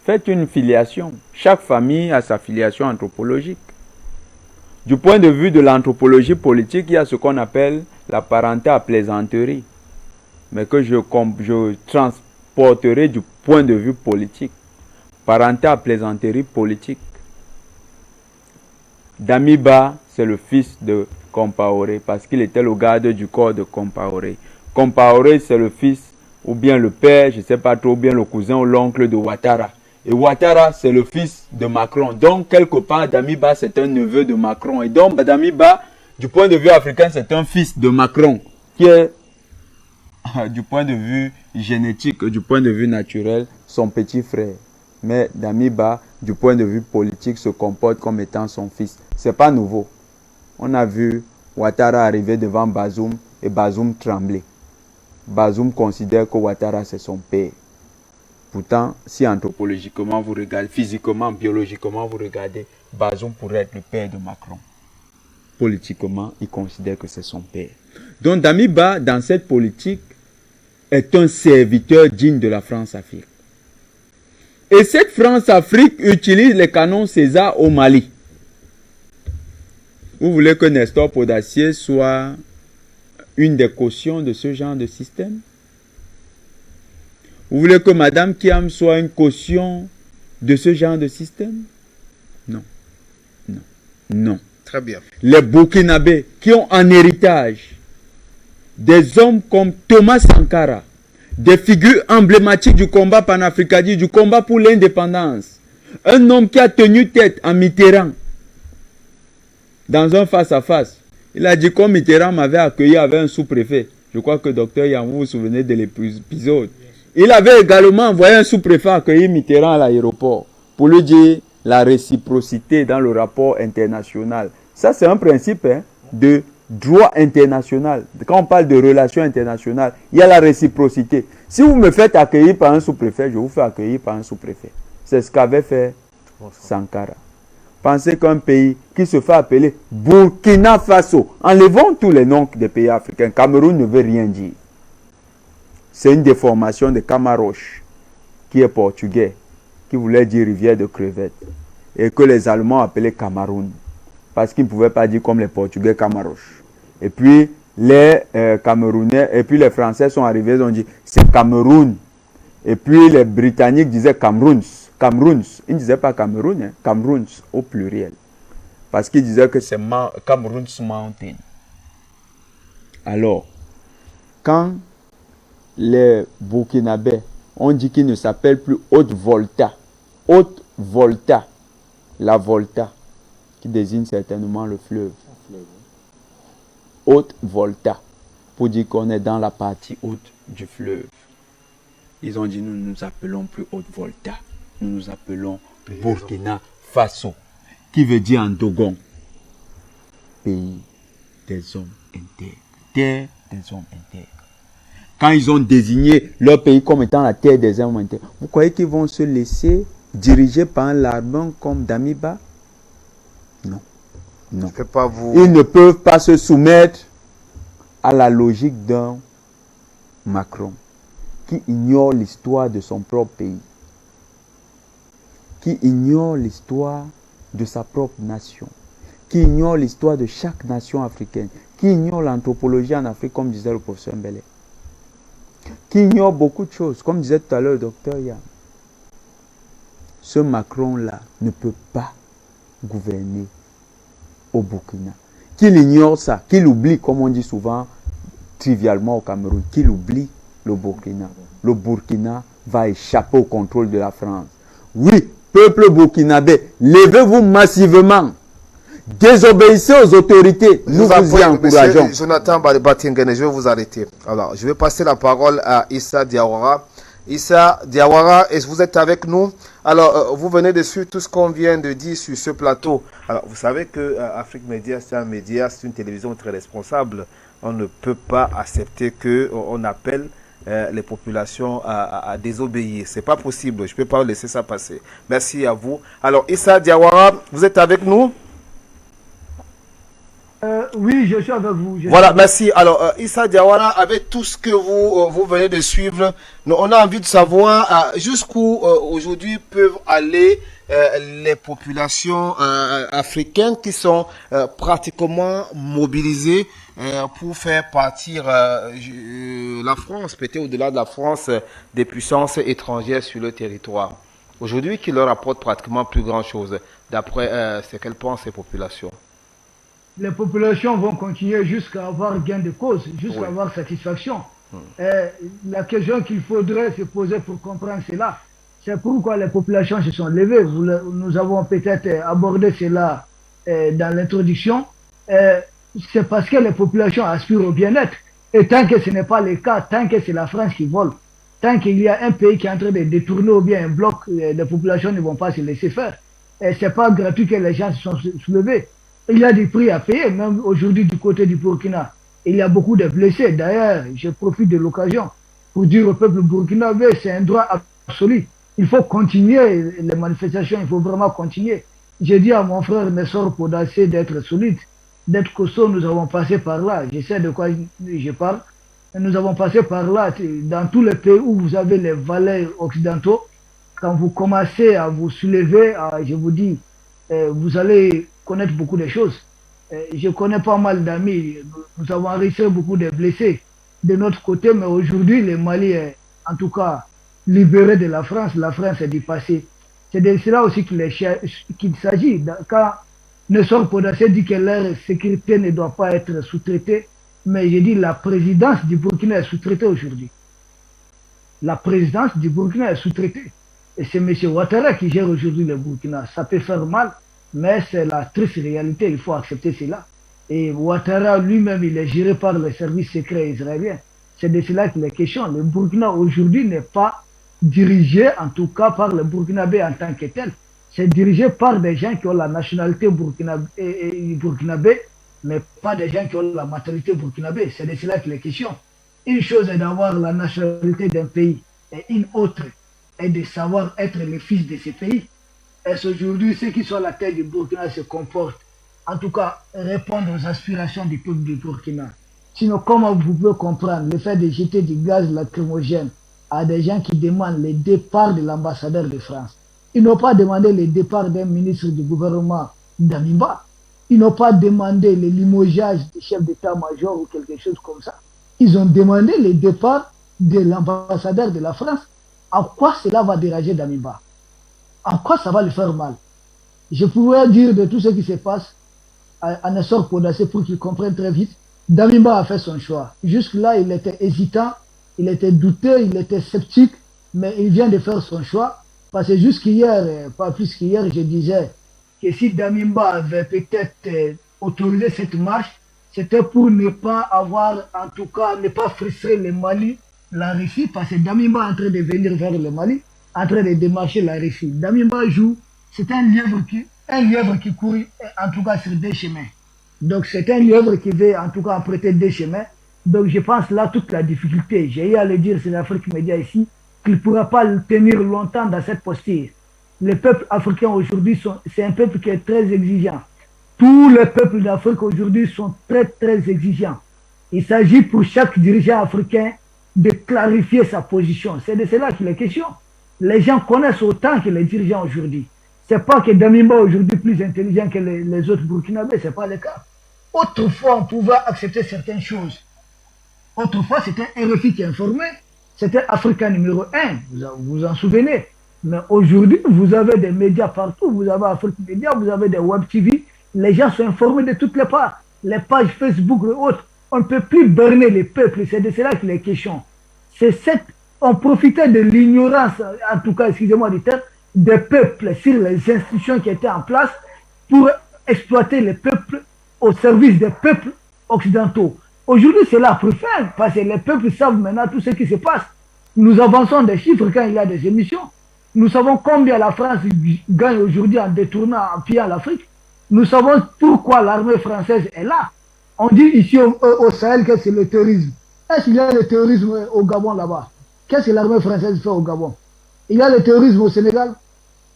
Faites une filiation. Chaque famille a sa filiation anthropologique. Du point de vue de l'anthropologie politique, il y a ce qu'on appelle la parenté à plaisanterie, mais que je transporterai du point de vue politique. Parenté à plaisanterie politique. Damiba, c'est le fils de Compaoré, parce qu'il était le garde du corps de Compaoré. Compaoré, c'est le fils, ou bien le père, je ne sais pas trop, ou bien le cousin ou l'oncle de Ouattara. Et Ouattara, c'est le fils de Macron. Donc, quelque part, Damiba, c'est un neveu de Macron. Et donc, Damiba, du point de vue africain, c'est un fils de Macron, qui est, du point de vue génétique, du point de vue naturel, son petit frère. Mais Damiba, du point de vue politique, se comporte comme étant son fils. C'est pas nouveau. On a vu Ouattara arriver devant Bazoum et Bazoum trembler. Bazoum considère que Ouattara c'est son père. Pourtant, si anthropologiquement vous regardez, physiquement, biologiquement vous regardez, Bazoum pourrait être le père de Macron. Politiquement, il considère que c'est son père. Donc Damiba, dans cette politique, est un serviteur digne de la France-Afrique. Et cette France-Afrique utilise les canons César au Mali. Vous voulez que Nestor Podacier soit une des cautions de ce genre de système? Vous voulez que Madame Kiam soit une caution de ce genre de système? Non. Non. Non. Très bien. Les Burkinabés qui ont en héritage des hommes comme Thomas Sankara, des figures emblématiques du combat panafricaniste, du combat pour l'indépendance. Un homme qui a tenu tête à Mitterrand dans un face-à-face. Il a dit comme Mitterrand m'avait accueilli avec un sous-préfet. Je crois que docteur Yann, vous vous souvenez de l'épisode. Il avait également envoyé un sous-préfet accueillir Mitterrand à l'aéroport pour lui dire la réciprocité dans le rapport international. Ça, c'est un principe de droit international. Quand on parle de relations internationales, il y a la réciprocité. Si vous me faites accueillir par un sous-préfet, je vous fais accueillir par un sous-préfet. C'est ce qu'avait fait Sankara. Pensez qu'un pays qui se fait appeler Burkina Faso, enlevons tous les noms des pays africains, Cameroun ne veut rien dire. C'est une déformation de Camaroche, qui est portugais, qui voulait dire rivière de crevettes, et que les Allemands appelaient Cameroun, parce qu'ils ne pouvaient pas dire comme les Portugais Camaroche. Et puis les Camerounais, et puis les Français sont arrivés, ils ont dit c'est Cameroun. Et puis les Britanniques disaient Camerouns. Ils ne disaient pas Cameroun, Camerouns au pluriel. Parce qu'ils disaient que c'est Cameroun's Mountain. Alors, quand les Burkinabés ont dit qu'ils ne s'appellent plus Haute-Volta, Haute-Volta, la Volta, qui désigne certainement le fleuve. Haute-Volta, pour dire qu'on est dans la partie haute du fleuve. Ils ont dit nous ne nous appelons plus Haute-Volta, nous nous appelons Burkina Faso, qui veut dire en Dogon, pays des hommes intègres, terre des hommes intègres. Quand ils ont désigné leur pays comme étant la terre des hommes intègres, vous croyez qu'ils vont se laisser diriger par un larbin comme Damiba? Non. Non. Ils ne peuvent pas se soumettre à la logique d'un Macron qui ignore l'histoire de son propre pays, qui ignore l'histoire de sa propre nation, qui ignore l'histoire de chaque nation africaine, qui ignore l'anthropologie en Afrique, comme disait le professeur Mbele, qui ignore beaucoup de choses, comme disait tout à l'heure le docteur Yann. Ce Macron-là ne peut pas gouverner au Burkina. Qu'il ignore ça, qu'il oublie, comme on dit souvent, trivialement au Cameroun, qu'il oublie le Burkina. Le Burkina va échapper au contrôle de la France. Oui, peuple burkinabé, levez-vous massivement. Désobéissez aux autorités. Nous vous y encourageons. Monsieur Jonathan Batingene, je vais vous arrêter. Alors, je vais passer la parole à Issa Diawara. Issa Diawara, est-ce que vous êtes avec nous? Alors, vous venez de suivre tout ce qu'on vient de dire sur ce plateau. Alors, vous savez que Afrique Média, c'est un média, c'est une télévision très responsable. On ne peut pas accepter qu'on appelle les populations à désobéir. C'est pas possible. Je ne peux pas laisser ça passer. Merci à vous. Alors, Issa Diawara, vous êtes avec nous? Oui, je suis avec vous. Voilà, merci. Alors, Issa Diawara, avec tout ce que vous venez de suivre, on a envie de savoir jusqu'où aujourd'hui peuvent aller les populations africaines qui sont pratiquement mobilisées pour faire partir la France, peut-être au-delà de la France, des puissances étrangères sur le territoire. Aujourd'hui, qui leur apporte pratiquement plus grand-chose, d'après ce qu'elles pensent ces populations. Les populations vont continuer jusqu'à avoir gain de cause, jusqu'à avoir satisfaction. La question qu'il faudrait se poser pour comprendre cela, c'est pourquoi les populations se sont levées. Nous avons peut-être abordé cela dans l'introduction. C'est parce que les populations aspirent au bien-être. Et tant que ce n'est pas le cas, tant que c'est la France qui vole, Tant qu'il y a un pays qui est en train de détourner ou bien un bloc, les populations ne vont pas se laisser faire. Et ce n'est pas gratuit que les gens se sont soulevés. Il y a des prix à payer, même aujourd'hui du côté du Burkina. Il y a beaucoup de blessés. D'ailleurs, je profite de l'occasion pour dire au peuple burkinabé, c'est un droit absolu. Il faut continuer les manifestations, il faut vraiment continuer. J'ai dit à mon frère Nessor Podacé d'être solide, d'être costaud, nous avons passé par là. Je sais de quoi je parle. Nous avons passé par là, dans tous les pays où vous avez les valets occidentaux, quand vous commencez à vous soulever, je vous dis, vous allez connaître beaucoup de choses. Je connais pas mal d'amis, nous avons enregistré beaucoup de blessés de notre côté, mais aujourd'hui, le Mali est en tout cas libéré de la France est du passé. C'est de cela aussi qu'il s'agit. Quand Nessor Podacé dit que leur sécurité ne doit pas être sous-traitée, mais je dis la présidence du Burkina est sous-traitée aujourd'hui. La présidence du Burkina est sous-traitée. Et c'est M. Ouattara qui gère aujourd'hui le Burkina. Ça peut faire mal, mais c'est la triste réalité, il faut accepter cela. Et Ouattara lui-même, il est géré par les services secrets israéliens. C'est de cela qu'il est question. Le Burkina aujourd'hui n'est pas dirigé, en tout cas par le Burkinabé en tant que tel. C'est dirigé par des gens qui ont la nationalité burkinabé, mais pas des gens qui ont la mentalité burkinabé. C'est de cela qu'il est question. Une chose est d'avoir la nationalité d'un pays, et une autre est de savoir être le fils de ce pays. Est-ce aujourd'hui ceux qui sont à la tête du Burkina se comportent, en tout cas répondre aux aspirations du peuple du Burkina? Sinon, comment vous pouvez comprendre le fait de jeter du gaz lacrymogène à des gens qui demandent le départ de l'ambassadeur de France? Ils n'ont pas demandé le départ d'un ministre du gouvernement d'Amiba. Ils n'ont pas demandé le limogeage du chef d'état-major ou quelque chose comme ça. Ils ont demandé le départ de l'ambassadeur de la France. En quoi cela va déranger Damiba? En quoi ça va lui faire mal? Je pourrais dire de tout ce qui se passe à Nessor Podacé pour qu'il comprenne très vite. Damiba a fait son choix. Jusque-là, il était hésitant, il était douteux, il était sceptique, mais il vient de faire son choix. Parce que jusqu'hier, pas plus qu'hier, je disais que si Damiba avait peut-être autorisé cette marche, c'était pour ne pas avoir, en tout cas, ne pas frustrer le Mali, la Russie, parce que Damiba est en train de venir vers le Mali, en train de démarcher la Russie. Damiba joue, c'est un lièvre qui court, en tout cas, sur deux chemins. Donc, c'est un lièvre qui veut, en tout cas, emprunter deux chemins. Donc, je pense là toute la difficulté. J'ai eu à le dire sur l'Afrique Média ici, qu'il ne pourra pas le tenir longtemps dans cette posture. Les peuples africains aujourd'hui, c'est un peuple qui est très exigeant. Tous les peuples d'Afrique aujourd'hui sont très, très exigeants. Il s'agit pour chaque dirigeant africain de clarifier sa position. C'est de cela qu'il est question. Les gens connaissent autant que les dirigeants aujourd'hui. Ce n'est pas que Damiba aujourd'hui est plus intelligent que les autres Burkinabés, ce n'est pas le cas. Autrefois, on pouvait accepter certaines choses. Autrefois, c'était RFI qui informait. C'était Africa numéro 1, vous vous en souvenez. Mais aujourd'hui, vous avez des médias partout. Vous avez Afrique Média, vous avez des web TV. Les gens sont informés de toutes les parts. Les pages Facebook et autres. On ne peut plus berner les peuples. C'est de cela qu'il est question. On profitait de l'ignorance, en tout cas, excusez-moi du terme, des peuples sur les institutions qui étaient en place pour exploiter les peuples au service des peuples occidentaux. Aujourd'hui, c'est la plus fin, parce que les peuples savent maintenant tout ce qui se passe. Nous avançons des chiffres quand il y a des émissions. Nous savons combien la France gagne aujourd'hui en détournant, en pillant l'Afrique. Nous savons pourquoi l'armée française est là. On dit ici au Sahel que c'est le terrorisme. Est-ce qu'il y a le terrorisme au Gabon là-bas? Qu'est-ce que l'armée française fait au Gabon? Il y a le terrorisme au Sénégal?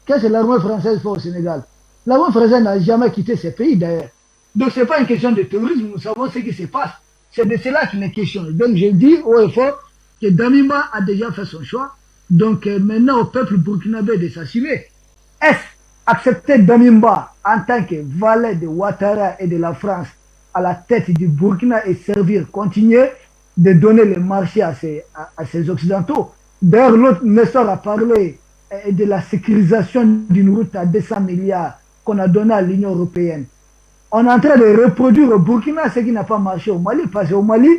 Qu'est-ce que l'armée française fait au Sénégal? L'armée française n'a jamais quitté ces pays d'ailleurs. Donc ce n'est pas une question de terrorisme, nous savons ce qui se passe. C'est de cela qu'il est question. Donc je dis haut et fort que Damiba a déjà fait son choix. Donc maintenant au peuple burkinabé de s'assumer. Est-ce accepter Damiba en tant que valet de Ouattara et de la France à la tête du Burkina et servir, continuer de donner le marché à ces Occidentaux? D'ailleurs, l'autre Nessor a parlé de la sécurisation d'une route à 200 milliards qu'on a donnée à l'Union européenne. On est en train de reproduire au Burkina ce qui n'a pas marché au Mali, parce qu'au Mali,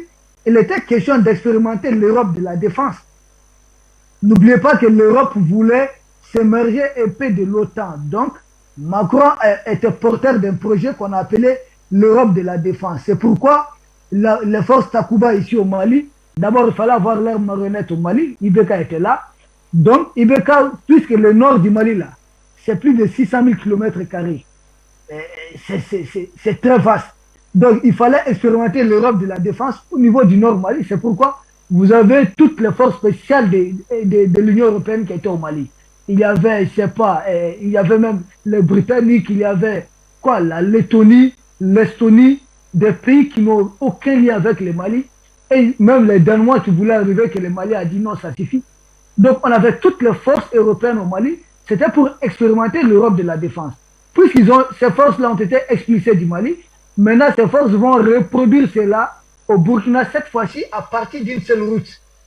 il était question d'expérimenter l'Europe de la défense. N'oubliez pas que l'Europe voulait s'émerger un peu de l'OTAN. Donc, Macron était porteur d'un projet qu'on a appelé l'Europe de la défense. C'est pourquoi les forces Takuba ici au Mali D'abord, il fallait avoir leur marionnette au Mali. Ibeka était là. Donc, Ibeka, puisque le nord du Mali, là, c'est plus de 600 000 km². C'est très vaste. Donc, il fallait expérimenter l'Europe de la défense au niveau du nord Mali. C'est pourquoi vous avez toutes les forces spéciales de l'Union européenne qui étaient au Mali. Il y avait, je sais pas, il y avait même les Britanniques, il y avait quoi, la Lettonie, l'Estonie, des pays qui n'ont aucun lien avec le Mali. Et même les Danois qui voulaient arriver, que le Mali a dit non, ça suffit. Donc, on avait toutes les forces européennes au Mali. C'était pour expérimenter l'Europe de la défense. Ces forces-là ont été expulsées du Mali, maintenant ces forces vont reproduire cela au Burkina, cette fois-ci à partir d'une seule route.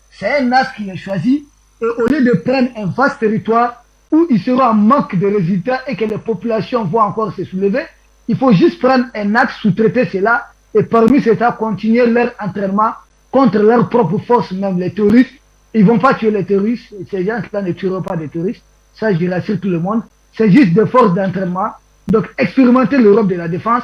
C'est un axe qui est choisi, et au lieu de prendre un vaste territoire où il sera en manque de résultats et que les populations vont encore se soulever, il faut juste prendre un axe, sous-traiter cela, et parmi ces tas, continuer leur entraînement contre leurs propres forces, même les terroristes. Ils ne vont pas tuer les terroristes, ces gens-là ne tueront pas des terroristes, ça je rassure tout le monde. C'est juste des forces d'entraînement. Donc, expérimenter l'Europe de la défense,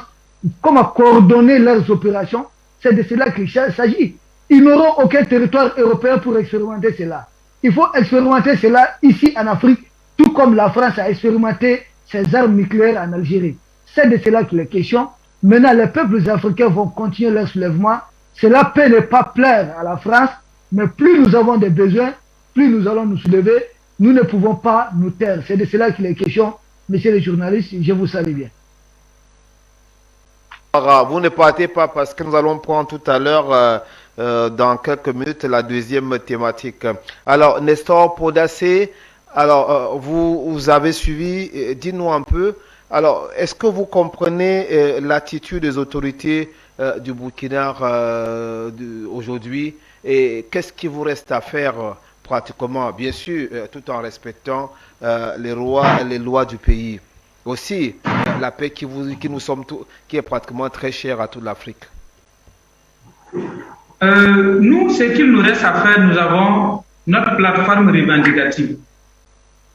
comment coordonner leurs opérations, c'est de cela qu'il s'agit. Ils n'auront aucun territoire européen pour expérimenter cela. Il faut expérimenter cela ici en Afrique, tout comme la France a expérimenté ses armes nucléaires en Algérie. C'est de cela qu'il est question. Maintenant, les peuples africains vont continuer leur soulèvement. Cela peut ne pas plaire à la France, mais plus nous avons des besoins, plus nous allons nous soulever. Nous ne pouvons pas nous taire. C'est de cela qu'il est question, messieurs les journalistes. Je vous salue bien. Vous ne partez pas parce que nous allons prendre tout à l'heure, dans quelques minutes, la deuxième thématique. Alors, Nestor Podassé, alors, vous avez suivi, dites-nous un peu. Alors, est-ce que vous comprenez l'attitude des autorités du Burkina aujourd'hui et qu'est-ce qui vous reste à faire pratiquement, bien sûr, tout en respectant les lois du pays. Aussi, la paix qui est pratiquement très chère à toute l'Afrique. Nous, ce qu'il nous reste à faire, nous avons notre plateforme revendicative.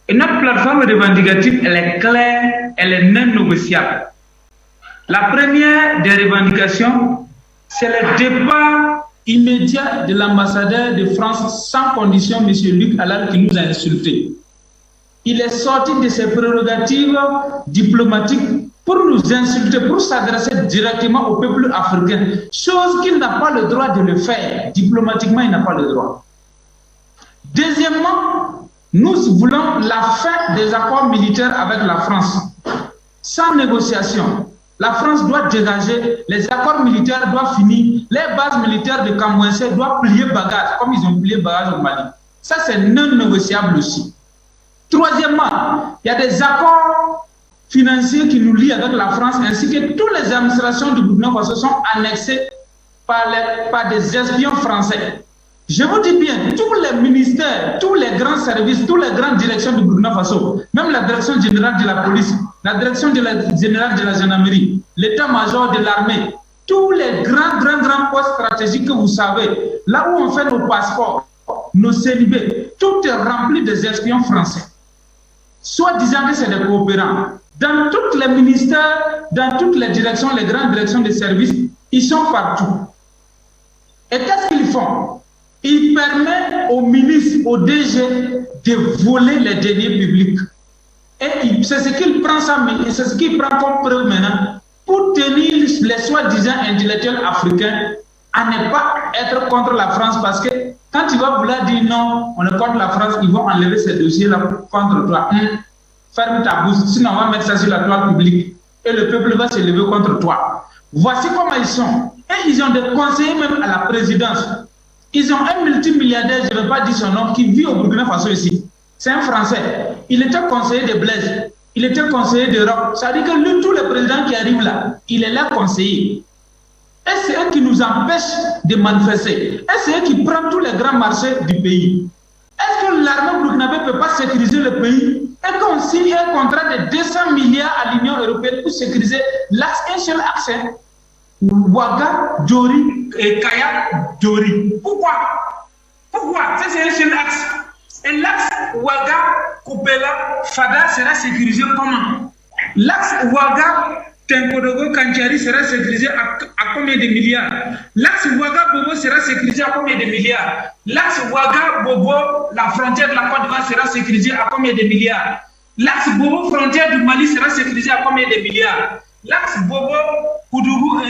Et notre plateforme revendicative, elle est claire, elle est non négociable. La première des revendications, c'est le départ immédiat de l'ambassadeur de France sans condition, M. Luc Allard, qui nous a insultés. Il est sorti de ses prérogatives diplomatiques pour nous insulter, pour s'adresser directement au peuple africain, chose qu'il n'a pas le droit de le faire. Diplomatiquement, il n'a pas le droit. Deuxièmement, nous voulons la fin des accords militaires avec la France, sans négociation. La France doit dégager, les accords militaires doivent finir, les bases militaires de Kamouensé doivent plier bagage, comme ils ont plié bagage au Mali. Ça, c'est non négociable aussi. Troisièmement, il y a des accords financiers qui nous lient avec la France, ainsi que toutes les administrations du Burkina Faso sont annexées par des espions français. Je vous dis bien, tous les ministères, tous les grands services, toutes les grandes directions du Burkina Faso, même la direction générale de la police, la direction générale de la gendarmerie, l'état-major de l'armée, tous les grands postes stratégiques que vous savez, là où on fait nos passeports, nos célibés, tout est rempli des espions français. Soit disant que c'est des coopérants. Dans tous les ministères, dans toutes les directions, les grandes directions des services, ils sont partout. Et qu'est-ce qu'ils font? Ils permettent aux ministres, aux DG de voler les deniers publics. Et c'est ce qu'il prend, c'est ce qu'il prend comme preuve maintenant pour tenir les soi-disant intellectuels africains à ne pas être contre la France, parce que quand tu vas vouloir dire non, on est contre la France, ils vont enlever ces dossiers-là contre toi. Ferme ta bouche, sinon on va mettre ça sur la toile publique et le peuple va se lever contre toi. Voici comment ils sont. Et ils ont des conseillers même à la présidence. Ils ont un multimilliardaire, je ne vais pas dire son nom, qui vit au Burkina Faso ici. C'est un Français. Il était conseiller de Blaise. Il était conseiller d'Europe. Ça veut dire que lui, tous les présidents qui arrivent là, il est là conseiller. Et c'est eux qui nous empêchent de manifester. Et c'est eux qui prennent tous les grands marchés du pays. Est-ce que l'armée burkinabé ne peut pas sécuriser le pays? Et qu'on signe un contrat de 200 milliards à l'Union européenne pour sécuriser l'axe, un seul axe, Ouaga, Djori et Kaya, Djori. Pourquoi? C'est un seul axe. Et l'axe Ouaga, Koupela, Fada sera sécurisé comment? L'axe Ouaga, Tenkodogo-Kantiari sera sécurisé à combien de milliards? L'axe Ouaga-Bobo sera sécurisé à combien de milliards? L'axe Ouaga-Bobo, la frontière de la Côte d'Ivoire sera sécurisée à combien de milliards? L'axe Bobo, frontière du Mali sera sécurisé à combien de milliards? L'axe Bobo-Koudougou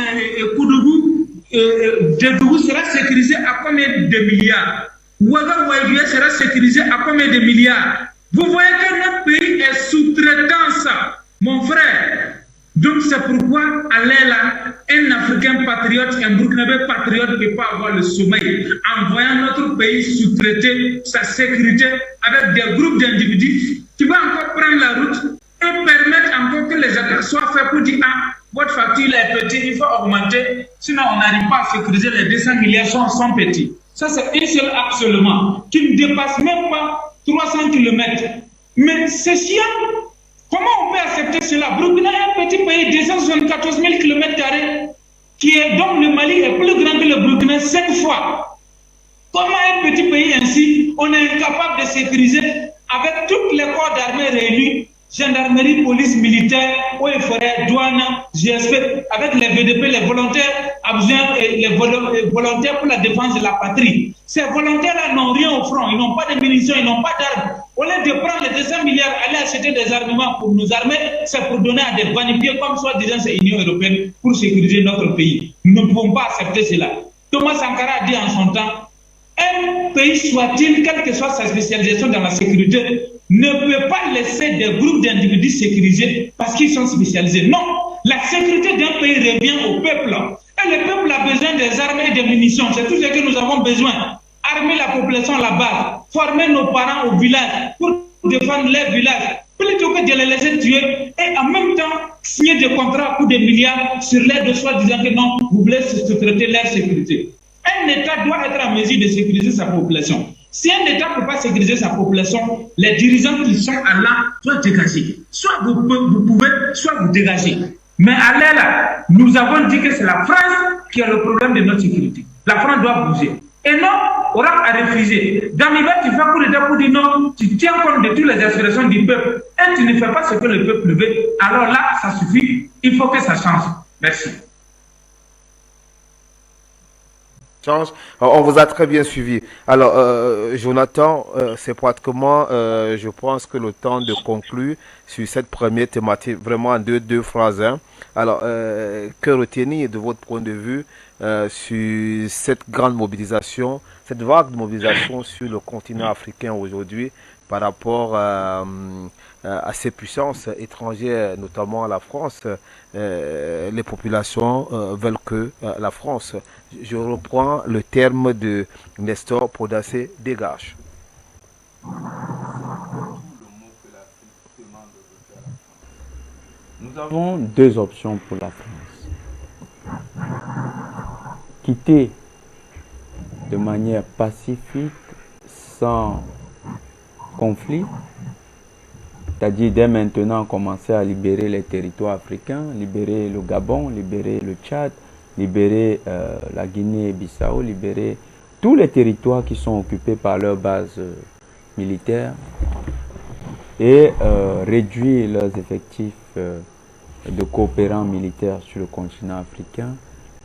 sera sécurisé à combien de milliards? Ouaga-Ouaga sera sécurisé à combien de milliards? Vous voyez que notre pays est sous-traitant ça, mon frère. Donc c'est pourquoi aller là, un Africain patriote, un Burkinabé patriote ne peut pas avoir le sommeil en voyant notre pays sous-traiter sa sécurité avec des groupes d'individus qui vont encore prendre la route et permettre encore que les attaques soient faites pour dire ah, votre facture est petite, il faut augmenter, sinon on n'arrive pas à sécuriser les 200 milliards sont petits. Ça c'est un seul axe seulement qui ne dépasse même pas 300 km. Mais c'est chiant. Comment on peut accepter cela? Burkina est un petit pays de 274 000 km², dont le Mali est plus grand que le Burkina 5 fois. Comment un petit pays ainsi, on est incapable de sécuriser avec toutes les corps d'armée réunis, gendarmerie, police, militaire, eaux et forêts, douane, GSP, avec les VDP, les volontaires, les volontaires pour la défense de la patrie. Ces volontaires-là n'ont rien au front, ils n'ont pas de munitions, ils n'ont pas d'armes. Au lieu de prendre les 200 milliards, aller acheter des armements pour nous armer, c'est pour donner à des vanipiers comme soi-disant c'est l'Union européenne pour sécuriser notre pays. Nous ne pouvons pas accepter cela. Thomas Sankara a dit en son temps, un pays soit-il, quelle que soit sa spécialisation dans la sécurité, ne peut pas laisser des groupes d'individus sécurisés parce qu'ils sont spécialisés. Non, la sécurité d'un pays revient au peuple. Et le peuple a besoin des armes et des munitions. C'est tout ce que nous avons besoin. Armer la population là-bas, former nos parents au village pour défendre leur village, plutôt que de les laisser tuer et en même temps signer des contrats pour des milliards sur l'aide de soi disant que non, vous voulez traiter leur sécurité. Un État doit être en mesure de sécuriser sa population. Si un État ne peut pas sécuriser sa population, les dirigeants qui sont là doivent dégager. Soit vous pouvez, soit vous dégagez. Mais allez là, nous avons dit que c'est la France qui a le problème de notre sécurité. La France doit bouger. Et non, on a refusé. Damiba, tu fais coup d'État pour dire non, tu tiens compte de toutes les aspirations du peuple et tu ne fais pas ce que le peuple veut. Alors là, ça suffit. Il faut que ça change. Merci. On vous a très bien suivi. Alors, Jonathan, c'est pratiquement, je pense que le temps de conclure sur cette première thématique, vraiment en deux phrases. Hein. Alors, que retenir de votre point de vue sur cette grande mobilisation, cette vague de mobilisation sur le continent africain aujourd'hui par rapport à ces puissances étrangères, notamment la France, les populations veulent que la France, je reprends le terme de Nestor Podacé, dégage. Nous avons deux options pour la France. Quitter de manière pacifique, sans conflit, c'est-à-dire dès maintenant commencer à libérer les territoires africains, libérer le Gabon, libérer le Tchad, libérer la Guinée-Bissau, libérer tous les territoires qui sont occupés par leurs bases militaires et réduire leurs effectifs de coopérants militaires sur le continent africain,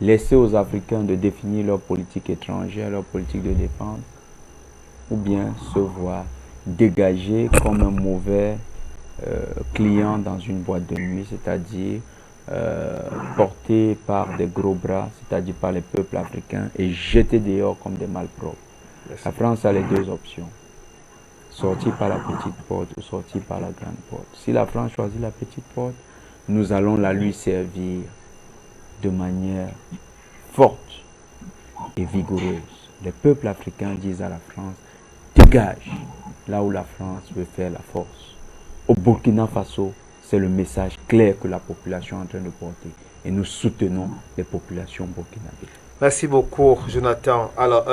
laisser aux Africains de définir leur politique étrangère, leur politique de défense, ou bien se voir dégager comme un mauvais client dans une boîte de nuit, c'est-à-dire porté par des gros bras, c'est-à-dire par les peuples africains et jeté dehors comme des malpropres. La France a les deux options. Sortir par la petite porte ou sortir par la grande porte. Si la France choisit la petite porte, nous allons la lui servir de manière forte et vigoureuse. Les peuples africains disent à la France, dégage là où la France veut faire la force. Au Burkina Faso, c'est le message clair que la population est en train de porter. Et nous soutenons les populations burkinabées. Merci beaucoup, Jonathan. Alors,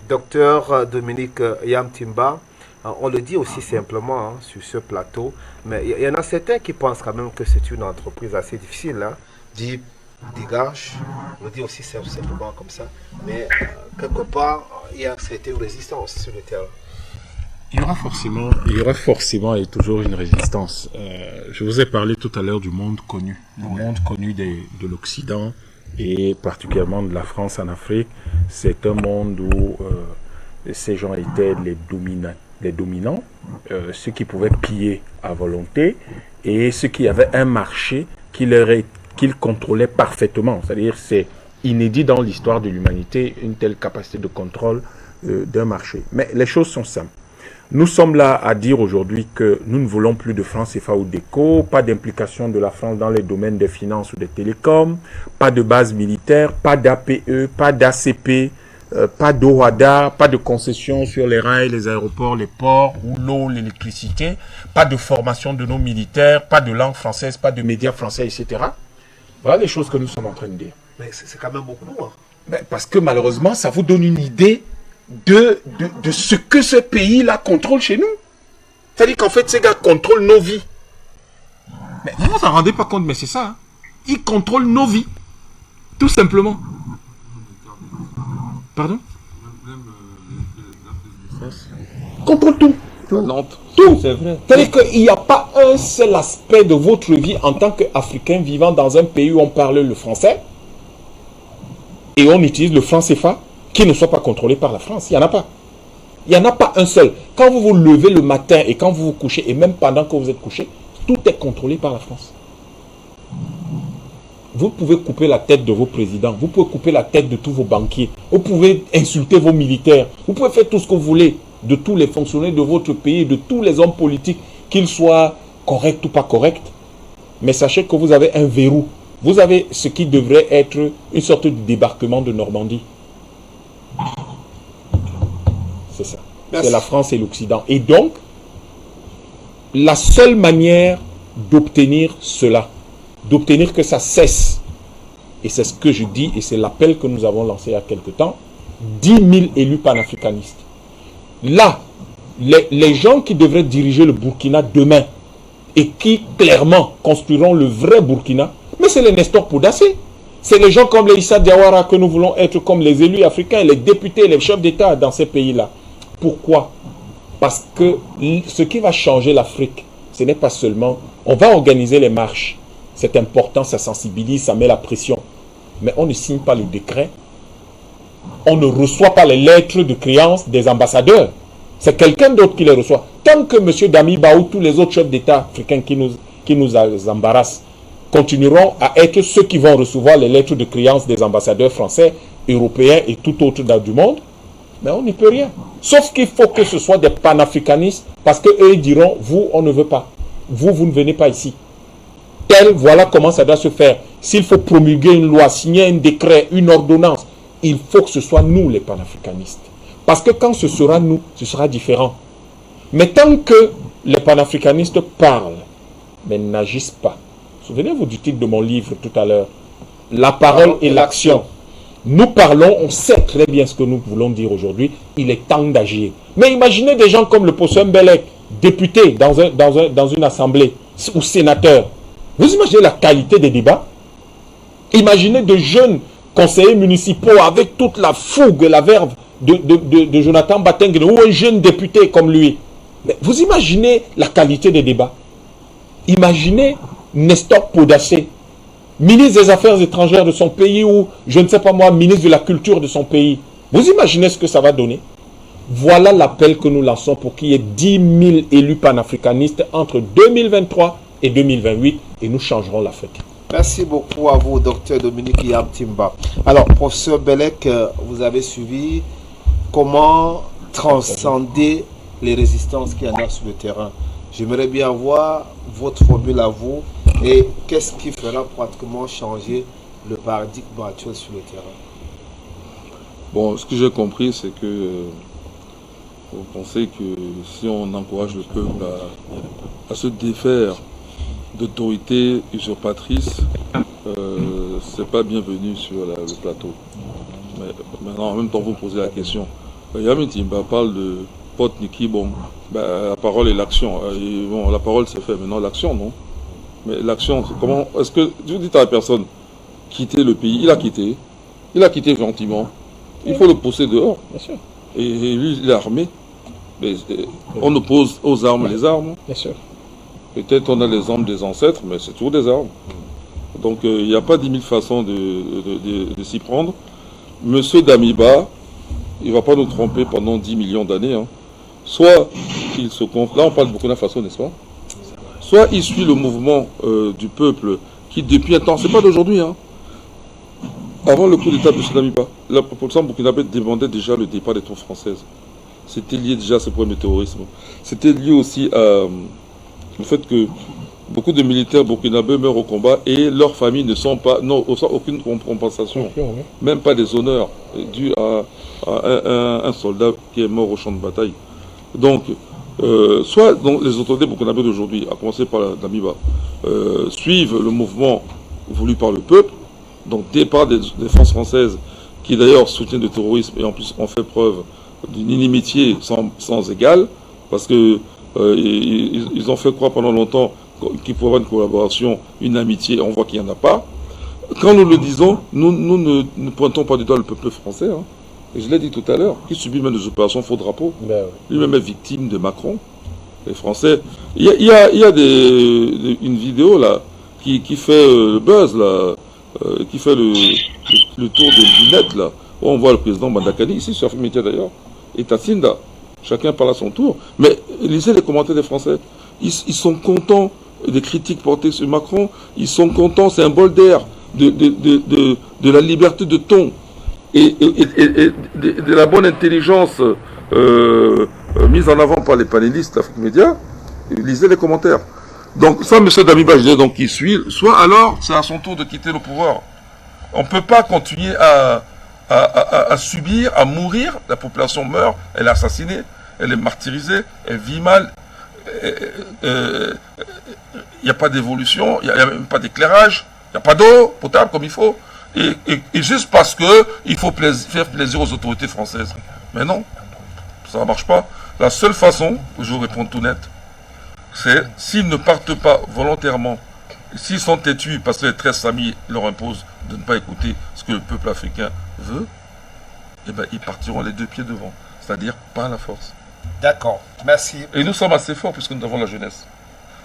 docteur Dominique Yamtimba, on le dit aussi simplement sur ce plateau, mais il y en a certains qui pensent quand même que c'est une entreprise assez difficile. Hein, dit dégage, on le dit aussi simplement comme ça, mais quelque part, il y a une certaine résistance sur le terrain. Il y aura forcément et toujours une résistance. Je vous ai parlé tout à l'heure du monde connu, monde connu de l'Occident et particulièrement de la France en Afrique. C'est un monde où ces gens étaient les dominants, ceux qui pouvaient piller à volonté et ceux qui avaient un marché qu'ils contrôlaient parfaitement. C'est-à-dire c'est inédit dans l'histoire de l'humanité une telle capacité de contrôle d'un marché. Mais les choses sont simples. Nous sommes là à dire aujourd'hui que nous ne voulons plus de francs CFA ou d'éco, pas d'implication de la France dans les domaines des finances ou des télécoms, pas de base militaire, pas d'APE, pas d'ACP, pas d'OHADA, pas de concessions sur les rails, les aéroports, les ports, ou l'eau, l'électricité, pas de formation de nos militaires, pas de langue française, pas de médias français, etc. Voilà les choses que nous sommes en train de dire. Mais c'est quand même beaucoup. Hein. Ben, parce que malheureusement, ça vous donne une idée de ce que ce pays-là contrôle chez nous. C'est-à-dire qu'en fait, ces gars contrôlent nos vies. Mais vous vous en rendez pas compte, mais c'est ça. Hein. Ils contrôlent nos vies. Tout simplement. Pardon? Contrôle tout. Tout. C'est vrai. C'est-à-dire qu'il n'y a pas un seul aspect de votre vie en tant qu'Africain vivant dans un pays où on parle le français et on utilise le franc CFA qui ne soit pas contrôlé par la France. Il n'y en a pas. Il n'y en a pas un seul. Quand vous vous levez le matin et quand vous vous couchez, et même pendant que vous êtes couché, tout est contrôlé par la France. Vous pouvez couper la tête de vos présidents, vous pouvez couper la tête de tous vos banquiers, vous pouvez insulter vos militaires, vous pouvez faire tout ce que vous voulez de tous les fonctionnaires de votre pays, de tous les hommes politiques, qu'ils soient corrects ou pas corrects. Mais sachez que vous avez un verrou. Vous avez ce qui devrait être une sorte de débarquement de Normandie. C'est ça. C'est la France et l'Occident. Et donc, la seule manière d'obtenir cela, d'obtenir que ça cesse, et c'est ce que je dis, et c'est l'appel que nous avons lancé il y a quelque temps, 10 000 élus panafricanistes. Là, les gens qui devraient diriger le Burkina demain, et qui clairement construiront le vrai Burkina, mais c'est les Nestor Poudassé. C'est les gens comme les Issa Diawara que nous voulons être comme les élus africains, les députés, les chefs d'État dans ces pays-là. Pourquoi? Parce que ce qui va changer l'Afrique, ce n'est pas seulement... On va organiser les marches. C'est important, ça sensibilise, ça met la pression. Mais on ne signe pas le décret. On ne reçoit pas les lettres de créance des ambassadeurs. C'est quelqu'un d'autre qui les reçoit. Tant que M. Damiba ou tous les autres chefs d'État africains qui nous embarrassent continueront à être ceux qui vont recevoir les lettres de créance des ambassadeurs français, européens et tout autre dans du monde, mais on n'y peut rien. Sauf qu'il faut que ce soit des panafricanistes, parce qu'eux diront, vous, on ne veut pas. Vous, vous ne venez pas ici. Voilà comment ça doit se faire. S'il faut promulguer une loi, signer un décret, une ordonnance, il faut que ce soit nous les panafricanistes. Parce que quand ce sera nous, ce sera différent. Mais tant que les panafricanistes parlent, mais n'agissent pas. Souvenez-vous du titre de mon livre tout à l'heure. La parole et l'action. Nous parlons, on sait très bien ce que nous voulons dire aujourd'hui. Il est temps d'agir. Mais imaginez des gens comme le professeur Mbelek, député dans une assemblée, ou sénateur. Vous imaginez la qualité des débats? Imaginez de jeunes conseillers municipaux avec toute la fougue et la verve de Jonathan Batengene, ou un jeune député comme lui. Mais vous imaginez la qualité des débats? Imaginez Nestor Poudassé, ministre des Affaires étrangères de son pays, ou, je ne sais pas moi, ministre de la Culture de son pays. Vous imaginez ce que ça va donner? Voilà l'appel que nous lançons pour qu'il y ait 10 000 élus panafricanistes entre 2023 et 2028, et nous changerons l'Afrique. Merci beaucoup à vous, docteur Dominique Yamtimba. Alors, professeur Mbelek, vous avez suivi comment transcender les résistances qu'il y en a sur le terrain. J'aimerais bien voir votre formule à vous et qu'est-ce qui fera pratiquement changer le paradigme actuel sur le terrain. Bon, ce que j'ai compris, c'est que vous pensez que si on encourage le peuple à se défaire d'autorités usurpatrices, c'est pas bienvenu sur le plateau. Mais maintenant, en même temps, vous posez la question. Yamitimba parle de Pote Niki, bon, la parole et l'action. Bon, la parole c'est fait, maintenant l'action, non? Mais l'action, comment est-ce que vous dites à la personne quitter le pays? Il a quitté gentiment. Il faut le pousser dehors. Bien sûr. Et lui, il est armé. Mais on oppose aux armes les armes. Bien sûr. Peut-être on a les armes des ancêtres, mais c'est toujours des armes. Donc il n'y a pas 10 000 façons de s'y prendre. Monsieur Damiba, il ne va pas nous tromper pendant 10 millions d'années. Hein. Soit il se compte, là on parle de Burkina Faso, n'est-ce pas? Soit il suit le mouvement du peuple qui depuis un temps, c'est pas d'aujourd'hui, hein. Avant le coup d'État de M. Damiba, la population burkinabé demandait déjà le départ des troupes françaises. C'était lié déjà à ce problème de terrorisme. C'était lié aussi au fait que beaucoup de militaires burkinabés meurent au combat et leurs familles ne sont pas, non, aucune compensation, même pas des honneurs dus à un soldat qui est mort au champ de bataille. Donc, soit donc, les autorités burkinabées d'aujourd'hui, à commencer par Damiba, suivent le mouvement voulu par le peuple, donc départ des forces françaises qui d'ailleurs soutiennent le terrorisme et en plus ont fait preuve d'une inimitié sans égale, parce que ils ont fait croire pendant longtemps qu'il pourrait y avoir une collaboration, une amitié, on voit qu'il n'y en a pas. Quand nous le disons, nous ne pointons pas du doigt le peuple français, hein. Et je l'ai dit tout à l'heure, qui subit même des opérations faux drapeaux. Lui-même est victime de Macron. Les Français. Il y a une vidéo là qui fait le buzz là, qui fait le tour du net là, où on voit le président Bandakani, ici sur Média d'ailleurs, et Tassinda. Chacun parle à son tour. Mais lisez les commentaires des Français. Ils sont contents des critiques portées sur Macron. Ils sont contents, c'est un bol d'air de la liberté de ton et de la bonne intelligence mise en avant par les panélistes d'Afrique Média. Lisez les commentaires. Donc ça, M. Damiba, je disais donc qu'il suit, soit alors c'est à son tour de quitter le pouvoir. On ne peut pas continuer à subir, à mourir. La population meurt, elle est assassinée, elle est martyrisée, elle vit mal. Il n'y a pas d'évolution, il n'y a même pas d'éclairage, il n'y a pas d'eau potable comme il faut. Et juste parce qu'il faut faire plaisir aux autorités françaises. Mais non, ça ne marche pas. La seule façon, je vous réponds tout net, c'est s'ils ne partent pas volontairement, s'ils sont têtus parce que les 13 familles leur imposent de ne pas écouter ce que le peuple africain veut, eh ben, ils partiront les deux pieds devant, c'est-à-dire par la force. D'accord, merci. Et nous sommes assez forts puisque nous avons la jeunesse.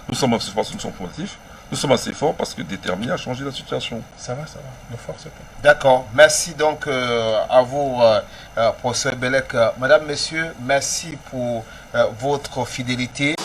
Nous sommes assez forts parce que nous sommes proactifs. Nous sommes assez forts parce que déterminés à changer la situation. Ça va, nos forces. D'accord, merci donc à vous, professeur Bellec. Madame, Messieurs, merci pour votre fidélité.